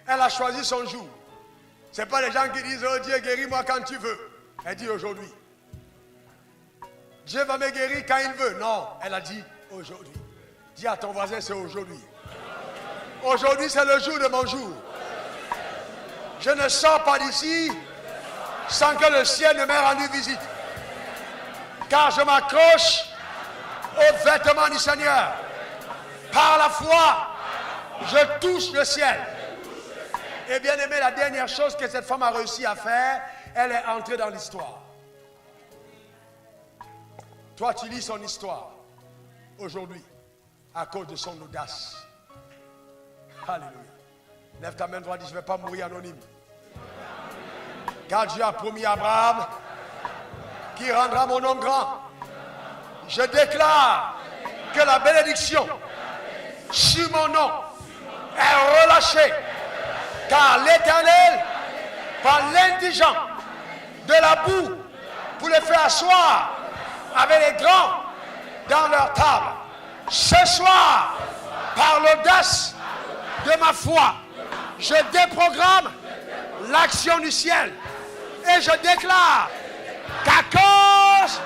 Speaker 1: Elle a choisi son jour. Ce n'est pas les gens qui disent, oh Dieu, guéris-moi quand tu veux. Elle dit aujourd'hui. Dieu va me guérir quand il veut. Non, elle a dit aujourd'hui. Dis à ton voisin, c'est aujourd'hui. Aujourd'hui, c'est le jour de mon jour. Je ne sors pas d'ici sans que le ciel ne m'ait rendu visite. Car je m'accroche aux vêtements du Seigneur. Par la foi, je touche le ciel. Et bien aimé, la dernière chose que cette femme a réussi à faire, elle est entrée dans l'histoire. Toi, tu lis son histoire aujourd'hui à cause de son audace. Alléluia. Lève ta main droite, dis, je ne vais pas mourir anonyme. Car Dieu a promis à Abraham qui rendra mon nom grand. Je déclare que la bénédiction sur mon nom est relâchée. Car l'Éternel, par l'indigent de la boue, pour les faire asseoir avec les grands dans leur table. Ce soir, par l'audace de ma foi, je déprogramme l'action du ciel. Et je déclare qu'à cause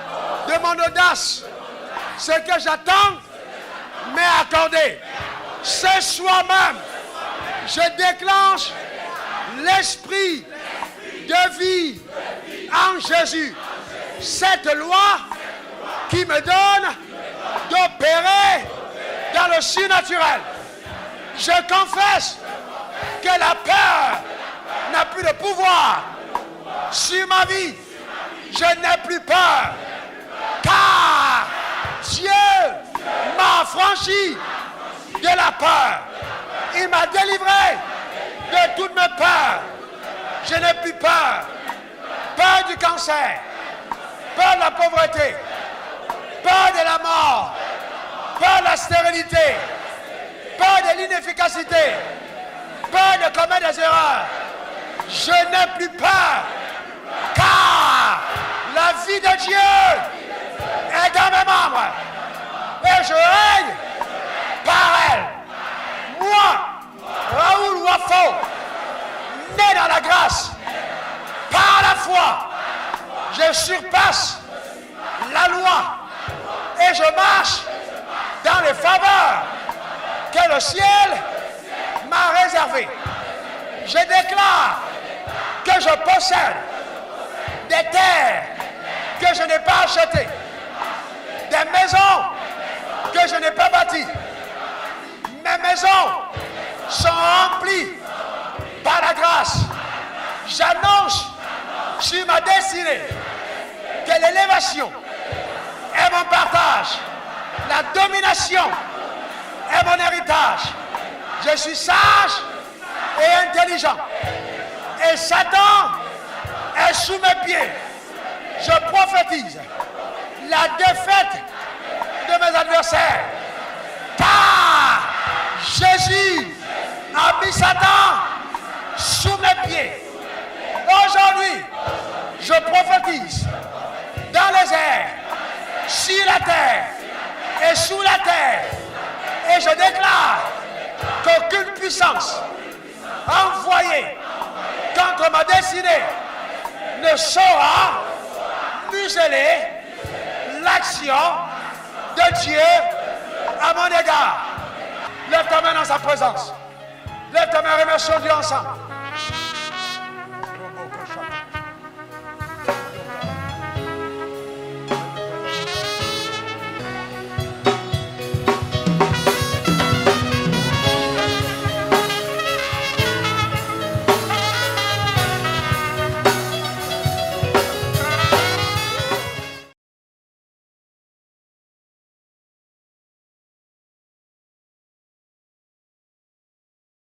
Speaker 1: de mon audace, ce que j'attends m'est accordé. Ce soir même, je déclenche l'esprit de vie en Jésus. Cette loi qui me donne d'opérer dans le surnaturel. Je confesse que la peur n'a plus de pouvoir sur ma vie. Je n'ai plus peur. Car Dieu m'a affranchi de la peur. Il m'a délivré de toutes mes peurs. Je n'ai plus peur. Peur du cancer. Peur de la pauvreté. Peur de la mort. Peur de la stérilité. Peur de l'inefficacité. Peur de commettre des erreurs. Je n'ai plus peur. Car la vie de Dieu est dans mes membres. Et je règne que le ciel m'a réservé. Je déclare que je possède des terres que je n'ai pas achetées, des maisons que je n'ai pas bâties. Mes maisons sont remplies par la grâce. J'annonce sur ma destinée que l'élévation est mon partage, la domination est mon héritage. Je suis sage et intelligent. Et Satan est sous mes pieds. Je prophétise la défaite de mes adversaires. Car Jésus a mis Satan sous mes pieds. Aujourd'hui, je prophétise dans les airs, sur la terre et sous la terre. Et je déclare qu'aucune puissance envoyée contre ma destinée ne saura museler l'action de Dieu à mon égard. Lève ta main dans sa présence. Lève ta main, remercions Dieu ensemble.